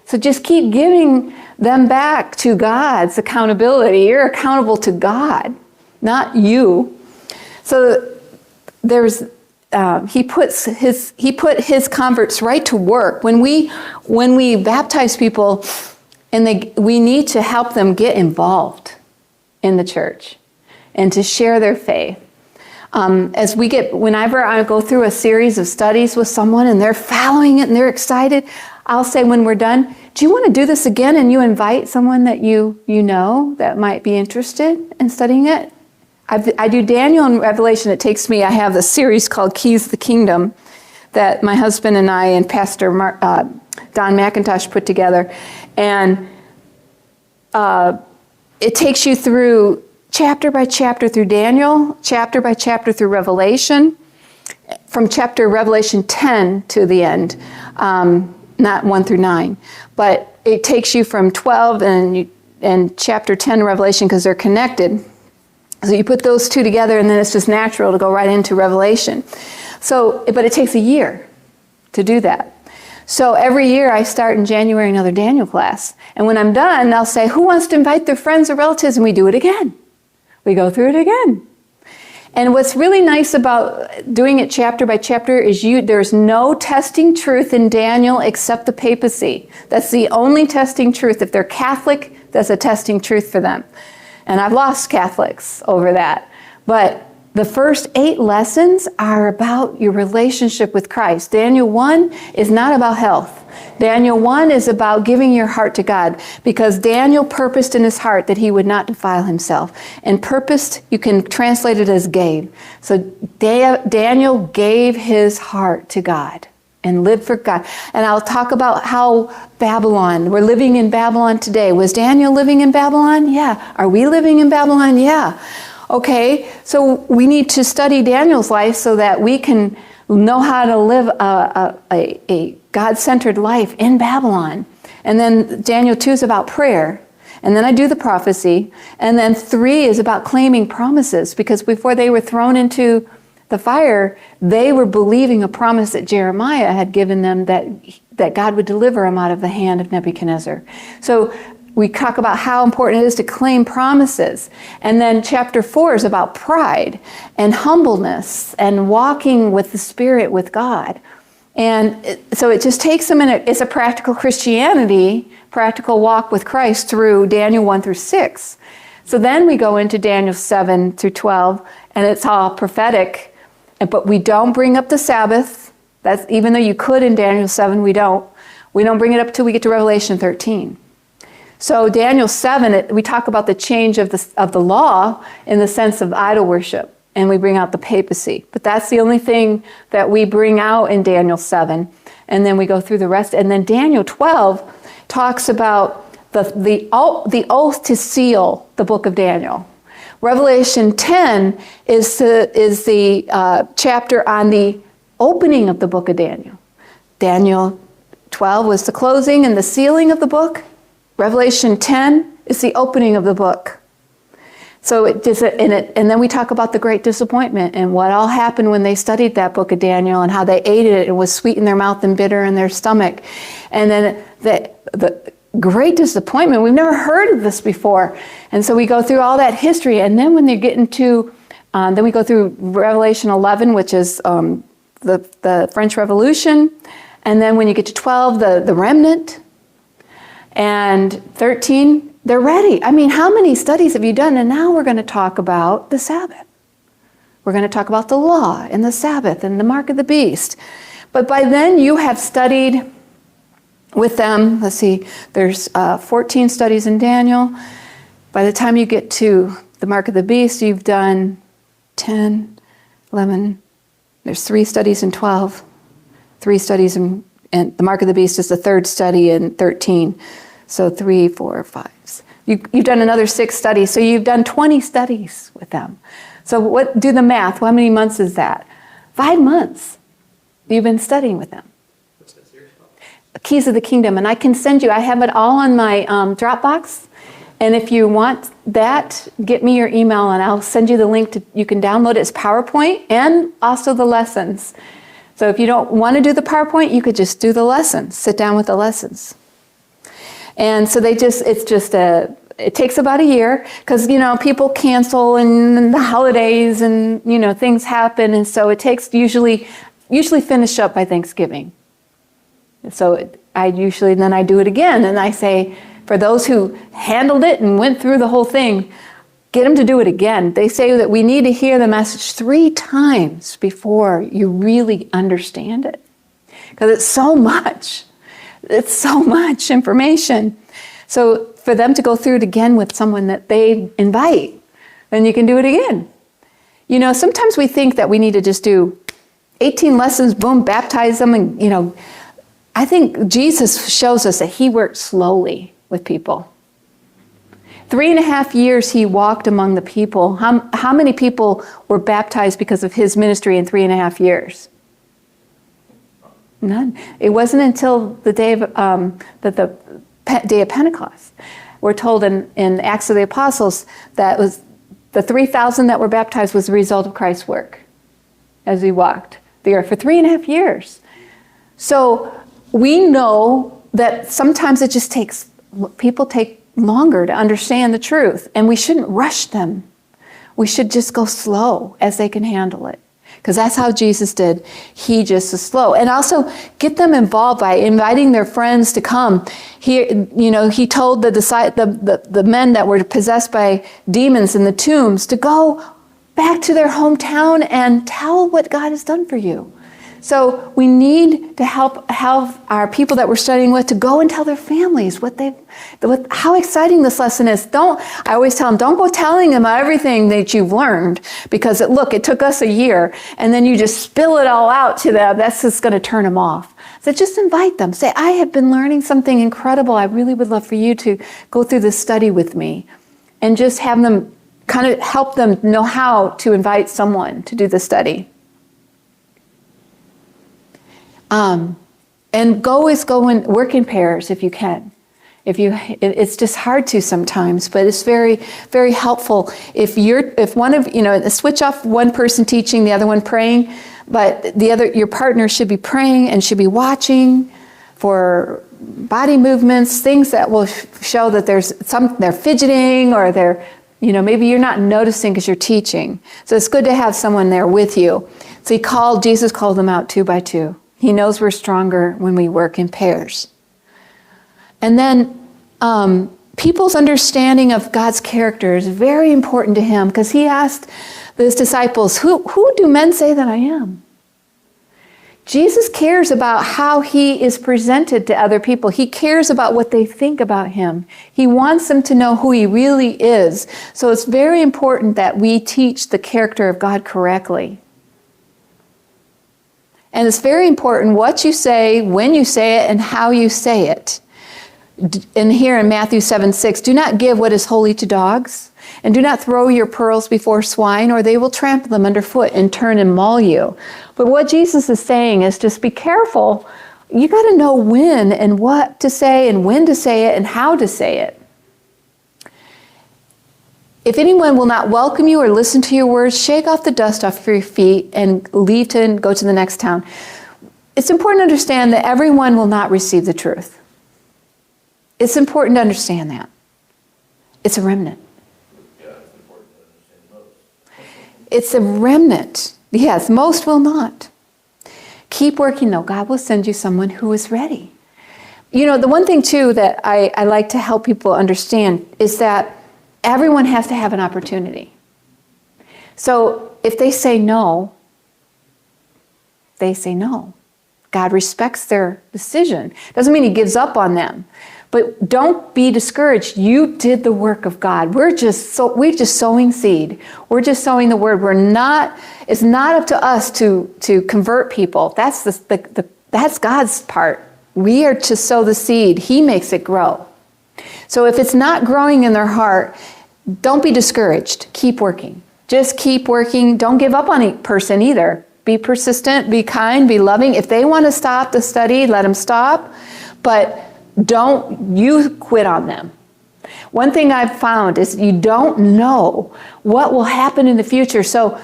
So just keep giving them back to God's accountability. You're accountable to God, not you. So he put his converts right to work. When we baptize people, we need to help them get involved in the church and to share their faith. Whenever I go through a series of studies with someone and they're following it and they're excited, I'll say when we're done, do you want to do this again? And you invite someone that you know that might be interested in studying it. I do Daniel and Revelation. I have this series called Keys to the Kingdom that my husband and I and Pastor Don McIntosh put together. And it takes you through chapter by chapter through Daniel, chapter by chapter through Revelation, from chapter Revelation 10 to the end, not 1 through 9. But it takes you from 12 and chapter 10 Revelation because they're connected. So you put those two together and then it's just natural to go right into Revelation. So, but it takes a year to do that. So every year I start in January another Daniel class. And when I'm done, I'll say, who wants to invite their friends or relatives? And we do it again. We go through it again. And what's really nice about doing it chapter by chapter is there's no testing truth in Daniel except the papacy. That's the only testing truth. If they're Catholic, that's a testing truth for them. And I've lost Catholics over that. But the first 8 lessons are about your relationship with Christ. Daniel 1 is not about health. Daniel 1 is about giving your heart to God, because Daniel purposed in his heart that he would not defile himself. And purposed, you can translate it as gave. So Daniel gave his heart to God and lived for God. And I'll talk about how Babylon, we're living in Babylon today. Was Daniel living in Babylon? Yeah. Are we living in Babylon? Yeah. Okay, so we need to study Daniel's life so that we can know how to live a God-centered life in Babylon. And then Daniel 2 is about prayer. And then I do the prophecy. And then 3 is about claiming promises, because before they were thrown into the fire, they were believing a promise that Jeremiah had given them that God would deliver them out of the hand of Nebuchadnezzar. So we talk about how important it is to claim promises. And then chapter 4 is about pride and humbleness and walking with the Spirit with God. And so it just takes them it's a practical Christianity, practical walk with Christ through Daniel 1 through 6. So then we go into Daniel 7 through 12, and it's all prophetic. But we don't bring up the Sabbath. That's, even though you could in Daniel 7, we don't. We don't bring it up till we get to Revelation 13. So Daniel 7, we talk about the change of the law in the sense of idol worship, and we bring out the papacy. But that's the only thing that we bring out in Daniel 7, and then we go through the rest. And then Daniel 12 talks about the oath to seal the book of Daniel. Revelation 10 is the chapter on the opening of the book of Daniel. Daniel 12 was the closing and the sealing of the book. Revelation 10 is the opening of the book. So and then we talk about the great disappointment and what all happened when they studied that book of Daniel and how they ate it and it was sweet in their mouth and bitter in their stomach. And then the great disappointment, we've never heard of this before. And so we go through all that history, and then when they get into, then we go through Revelation 11, which is the French Revolution. And then when you get to 12, the remnant. And 13, they're ready. I mean, how many studies have you done? And now we're going to talk about the Sabbath. We're going to talk about the law and the Sabbath and the mark of the beast. But by then you have studied with them. Let's see, there's 14 studies in Daniel. By the time you get to the mark of the beast, you've done 10, 11. There's 3 studies in 12, 3 studies in, and the mark of the beast is the 3rd study in 13. So 3, 4, 5. You've done another 6 studies. So you've done 20 studies with them. So do the math. How many months is that? 5 months you've been studying with them. Keys of the Kingdom. And I can send you, I have it all on my Dropbox. And if you want that, get me your email and I'll send you the link you can download it as PowerPoint and also the lessons. So if you don't want to do the PowerPoint, you could just do the lessons, sit down with the lessons. And so it takes about a year because, people cancel and the holidays and, things happen. And so it takes usually finish up by Thanksgiving. So I do it again. And I say, for those who handled it and went through the whole thing, get them to do it again. They say that we need to hear the message 3 times before you really understand it. Because it's so much. It's so much information. So for them to go through it again with someone that they invite, then you can do it again. Sometimes we think that we need to just do 18 lessons, boom, baptize them, and, I think Jesus shows us that he worked slowly with people. 3.5 years he walked among the people. How many people were baptized because of his ministry in 3.5 years? None. It wasn't until the day of day of Pentecost. We're told in Acts of the Apostles that was the 3,000 that were baptized was the result of Christ's work as he walked the earth for 3.5 years. So we know that sometimes it just people take longer to understand the truth, and we shouldn't rush them. We should just go slow as they can handle it, because that's how Jesus did. He just is slow. And also get them involved by inviting their friends to come. He told the men that were possessed by demons in the tombs to go back to their hometown and tell what God has done for you. So we need to help our people that we're studying with to go and tell their families how exciting this lesson is. I always tell them, don't go telling them everything that you've learned, because it took us a year, and then you just spill it all out to them. That's just going to turn them off. So just invite them. Say, I have been learning something incredible. I really would love for you to go through this study with me, and just have them kind of help them know how to invite someone to do the study. And go and work in pairs if you can. It's just hard to sometimes, but it's very, very helpful. If one of, switch off one person teaching, the other one praying, but your partner should be praying and should be watching for body movements, things that will show that they're fidgeting, or maybe you're not noticing because you're teaching. So it's good to have someone there with you. So Jesus called them out 2 by 2. He knows we're stronger when we work in pairs. And then people's understanding of God's character is very important to him, because he asked his disciples, who do men say that I am? Jesus cares about how he is presented to other people. He cares about what they think about him. He wants them to know who he really is. So it's very important that we teach the character of God correctly. And it's very important what you say, when you say it, and how you say it. And here in Matthew 7:6, do not give what is holy to dogs, and do not throw your pearls before swine, or they will trample them underfoot and turn and maul you. But what Jesus is saying is just be careful. You got to know when and what to say, and when to say it, and how to say it. If anyone will not welcome you or listen to your words, shake off the dust off your feet and leave to go to the next town. It's important to understand that everyone will not receive the truth. It's important to understand that. It's a remnant. Yeah, it's important to understand most. It's a remnant. Yes, most will not. Keep working though. God will send you someone who is ready. The one thing too that I like to help people understand is that everyone has to have an opportunity. So if they say no, they say no. God respects their decision. Doesn't mean he gives up on them. But don't be discouraged. You did the work of God. We're just sowing seed. We're just sowing the word. It's not up to us to convert people. That's God's part. We are to sow the seed. He makes it grow. So if it's not growing in their heart, don't be discouraged. Keep working. Just keep working. Don't give up on a person either. Be persistent, be kind, be loving. If they want to stop the study, let them stop. But don't you quit on them. One thing I've found is you don't know what will happen in the future. So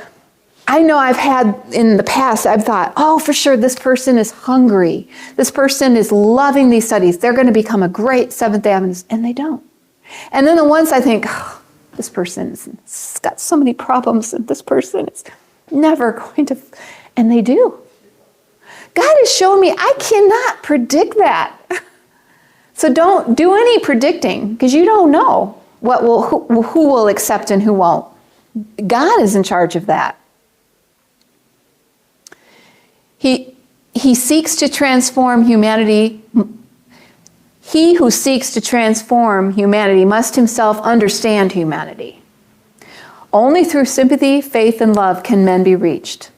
I know I've had in the past, I've thought, oh, for sure, this person is hungry. This person is loving these studies. They're going to become a great Seventh-day Adventist, and they don't. And then the ones I think, oh, this person's got so many problems, and this person is never going to, and they do. God has shown me I cannot predict that. So don't do any predicting, because you don't know who will accept and who won't. God is in charge of that. He seeks to transform humanity. He who seeks to transform humanity must himself understand humanity. Only through sympathy, faith, and love can men be reached.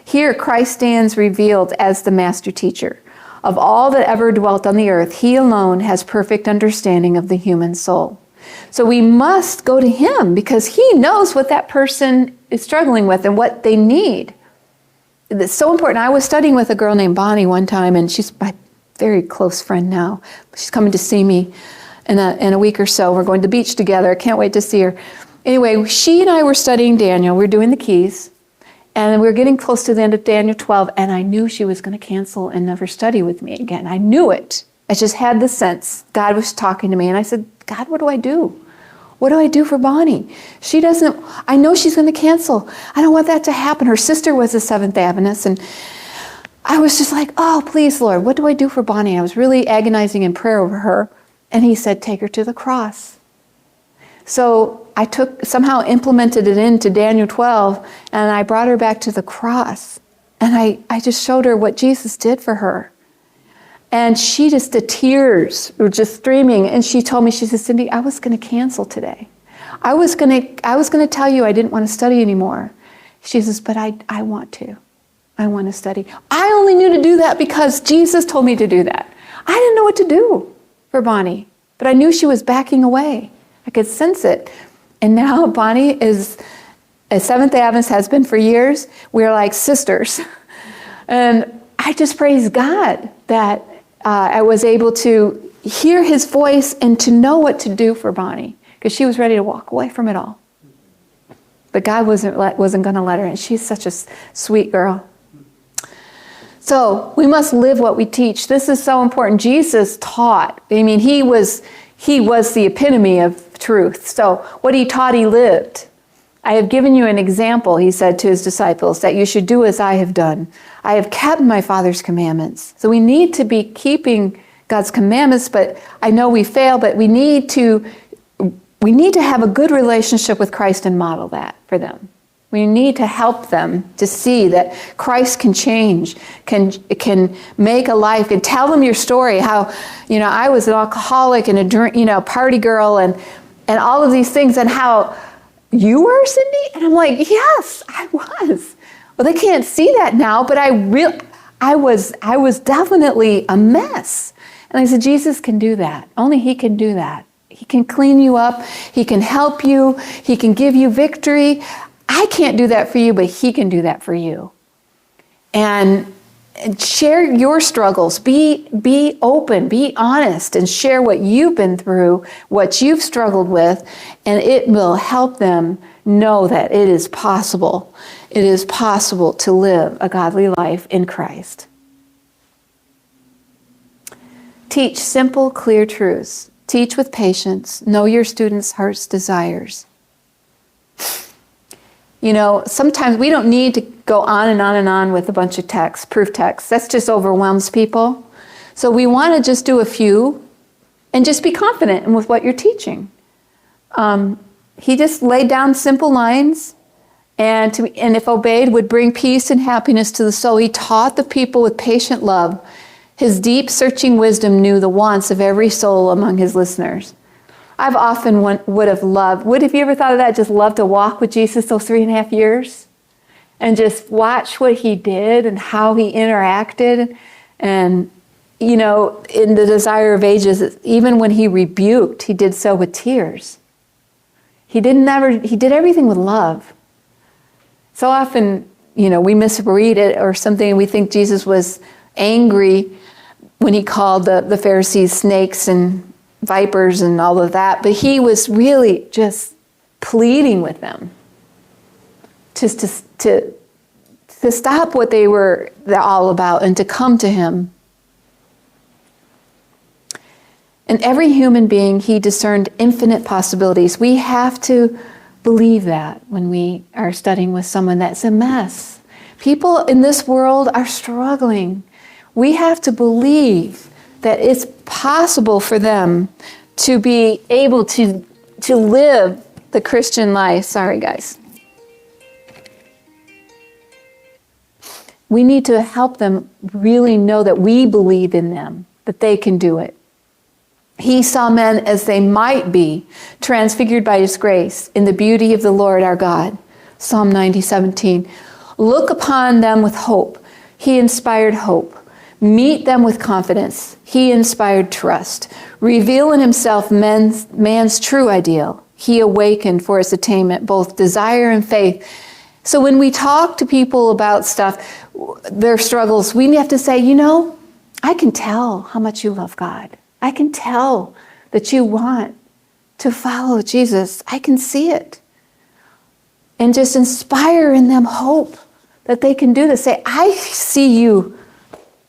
Here, Christ stands revealed as the master teacher. Of all that ever dwelt on the earth, he alone has perfect understanding of the human soul. So we must go to him because he knows what that person is struggling with and what they need. It's so important. I was studying with a girl named Bonnie one time, and she's my very close friend now. She's coming to see me in a week or so. We're going to the beach together. I can't wait to see her. Anyway, she and I were studying Daniel. We were doing the keys. And we were getting close to the end of Daniel 12, and I knew she was going to cancel and never study with me again. I knew it. I just had the sense. God was talking to me, and I said, God, what do I do? What do I do for Bonnie? I know she's going to cancel. I don't want that to happen. Her sister was a Seventh Adventist, and I was just like, oh, please, Lord, what do I do for Bonnie? I was really agonizing in prayer over her, and he said, take her to the cross. So I somehow implemented it into Daniel 12, and I brought her back to the cross. And I just showed her what Jesus did for her. And the tears were just streaming. And she told me, she said, Cyndi, I was going to cancel today. I was going to tell you I didn't want to study anymore. She says, but I want to. I want to study. I only knew to do that because Jesus told me to do that. I didn't know what to do for Bonnie, but I knew she was backing away. I could sense it. And now Bonnie is a Seventh Adventist, has been for years. We're like sisters. And I just praise God that I was able to hear his voice and to know what to do for Bonnie, because she was ready to walk away from it all. But God wasn't going to let her, and she's such a sweet girl. So we must live what we teach. This is so important. Jesus taught. I mean, he was the epitome of truth. So what he taught, he lived. I have given you an example, he said to his disciples, that you should do as I have done. I have kept my Father's commandments. So we need to be keeping God's commandments, but I know we fail, but we need to have a good relationship with Christ and model that for them. We need to help them to see that Christ can change, can make a life, and tell them your story, how, I was an alcoholic and a party girl and all of these things, and how you were, Cyndi? And I'm like, yes, I was. Well, they can't see that now, but I was definitely a mess. And I said, Jesus can do that. Only he can do that. He can clean you up. He can help you. He can give you victory. I can't do that for you, but he can do that for you. And share your struggles. Be open, be honest, and share what you've been through, what you've struggled with, and it will help them know that it is possible. It is possible to live a godly life in Christ. Teach simple, clear truths. Teach with patience. Know your students' heart's desires. Sometimes we don't need to go on and on and on with a bunch of texts, proof texts. That just overwhelms people. So we want to just do a few and just be confident with what you're teaching. He just laid down simple lines, and if obeyed, would bring peace and happiness to the soul. He taught the people with patient love. His deep, searching wisdom knew the wants of every soul among his listeners. I've often have you ever thought of that? Just loved to walk with Jesus those 3.5 years and just watch what he did and how he interacted. And, in the Desire of Ages, even when he rebuked, he did so with tears. He did everything with love. So often, we misread it or something, and we think Jesus was angry when he called the Pharisees snakes and vipers and all of that, but he was really just pleading with them just to stop what they're all about and to come to him. In every human being, he discerned infinite possibilities. We have to believe that when we are studying with someone that's a mess. People in this world are struggling. We have to believe that it's possible for them to be able to live the Christian life. Sorry, guys. We need to help them really know that we believe in them, that they can do it. He saw men as they might be, transfigured by his grace in the beauty of the Lord our God. Psalm 90:17. Look upon them with hope. He inspired hope. Meet them with confidence. He inspired trust. Reveal in himself man's true ideal. He awakened for its attainment both desire and faith. So when we talk to people about stuff, their struggles, we have to say, you know, I can tell how much you love God. I can tell that you want to follow Jesus. I can see it. And just inspire in them hope that they can do this. Say, I see you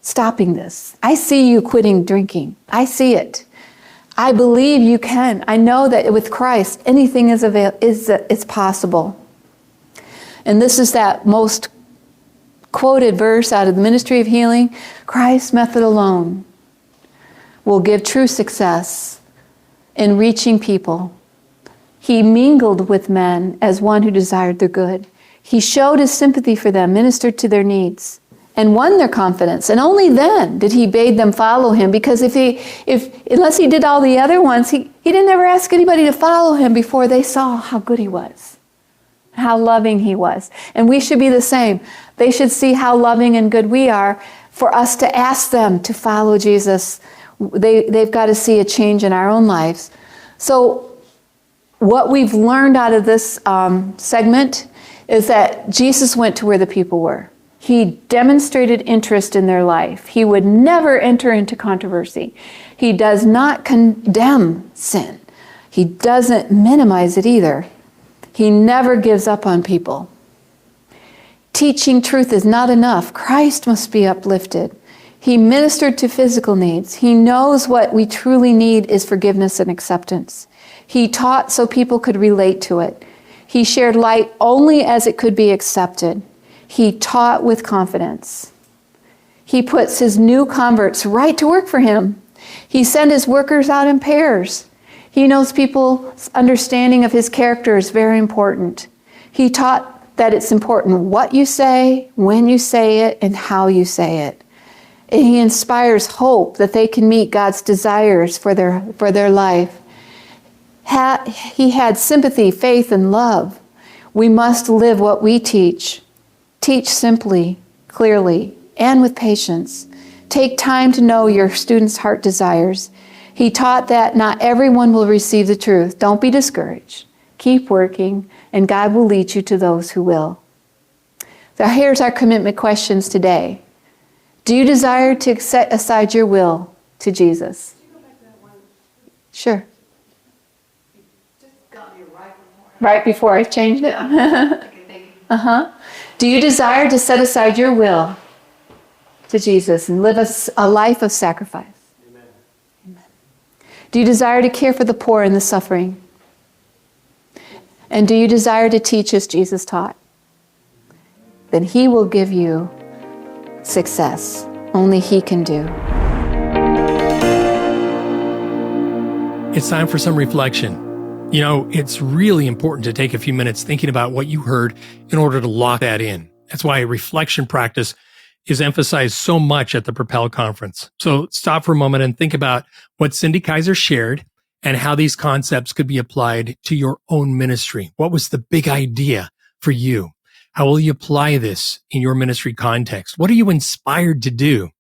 stopping this. I see you quitting drinking. I see it. I believe you can. I know that with Christ, anything is possible. And this is that most quoted verse out of the Ministry of Healing. Christ's method alone will give true success in reaching people. He mingled with men as one who desired their good. He showed his sympathy for them, ministered to their needs, and won their confidence. And only then did he bid them follow him, because unless he did all the other ones, he didn't ever ask anybody to follow him before they saw how good he was, how loving he was. And we should be the same. They should see how loving and good we are for us to ask them to follow Jesus. They've got to see a change in our own lives. So what we've learned out of this segment is that Jesus went to where the people were. He demonstrated interest in their life. He would never enter into controversy. He does not condemn sin. He doesn't minimize it either. He never gives up on people. Teaching truth is not enough. Christ must be uplifted. He ministered to physical needs. He knows what we truly need is forgiveness and acceptance. He taught so people could relate to it. He shared light only as it could be accepted. He taught with confidence. He puts his new converts right to work for him. He sent his workers out in pairs. He knows people's understanding of his character is very important. He taught that it's important what you say, when you say it, and how you say it. And he inspires hope that they can meet God's desires for their life. He had sympathy, faith, and love. We must live what we teach. Teach simply, clearly, and with patience. Take time to know your students' heart desires. He taught that not everyone will receive the truth. Don't be discouraged. Keep working, and God will lead you to those who will. So here's our commitment questions today. Do you desire to set aside your will to Jesus? Sure. Right before I changed it? Uh-huh. Do you desire to set aside your will to Jesus and live a life of sacrifice? Amen. Do you desire to care for the poor and the suffering? And do you desire to teach as Jesus taught? Then he will give you success. Only he can do. It's time for some reflection. You know, it's really important to take a few minutes thinking about what you heard in order to lock that in. That's why a reflection practice is emphasized so much at the Propel conference. So stop for a moment and think about what Cyndi Keiser shared and how these concepts could be applied to your own ministry. What was the big idea for you? How will you apply this in your ministry context? What are you inspired to do?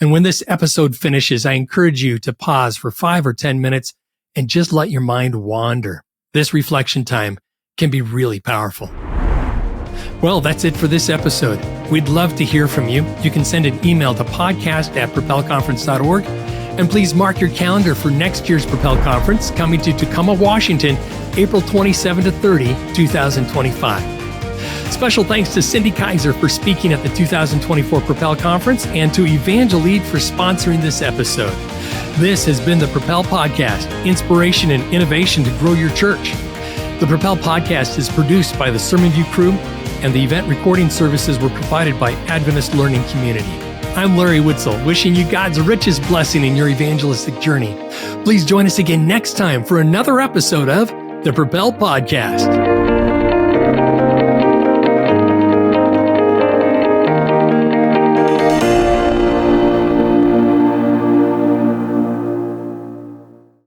And when this episode finishes, I encourage you to pause for 5 or 10 minutes and just let your mind wander. This reflection time can be really powerful. Well, that's it for this episode. We'd love to hear from you. You can send an email to podcast@propelconference.org. And please mark your calendar for next year's Propel Conference coming to Tacoma, Washington, April 27 to 30, 2025. Special thanks to Cyndi Keiser for speaking at the 2024 Propel Conference and to Evangelist for sponsoring this episode. This has been the Propel Podcast, inspiration and innovation to grow your church. The Propel Podcast is produced by the Sermon View crew, and the event recording services were provided by Adventist Learning Community. I'm Larry Witzel, wishing you God's richest blessing in your evangelistic journey. Please join us again next time for another episode of the Propel Podcast.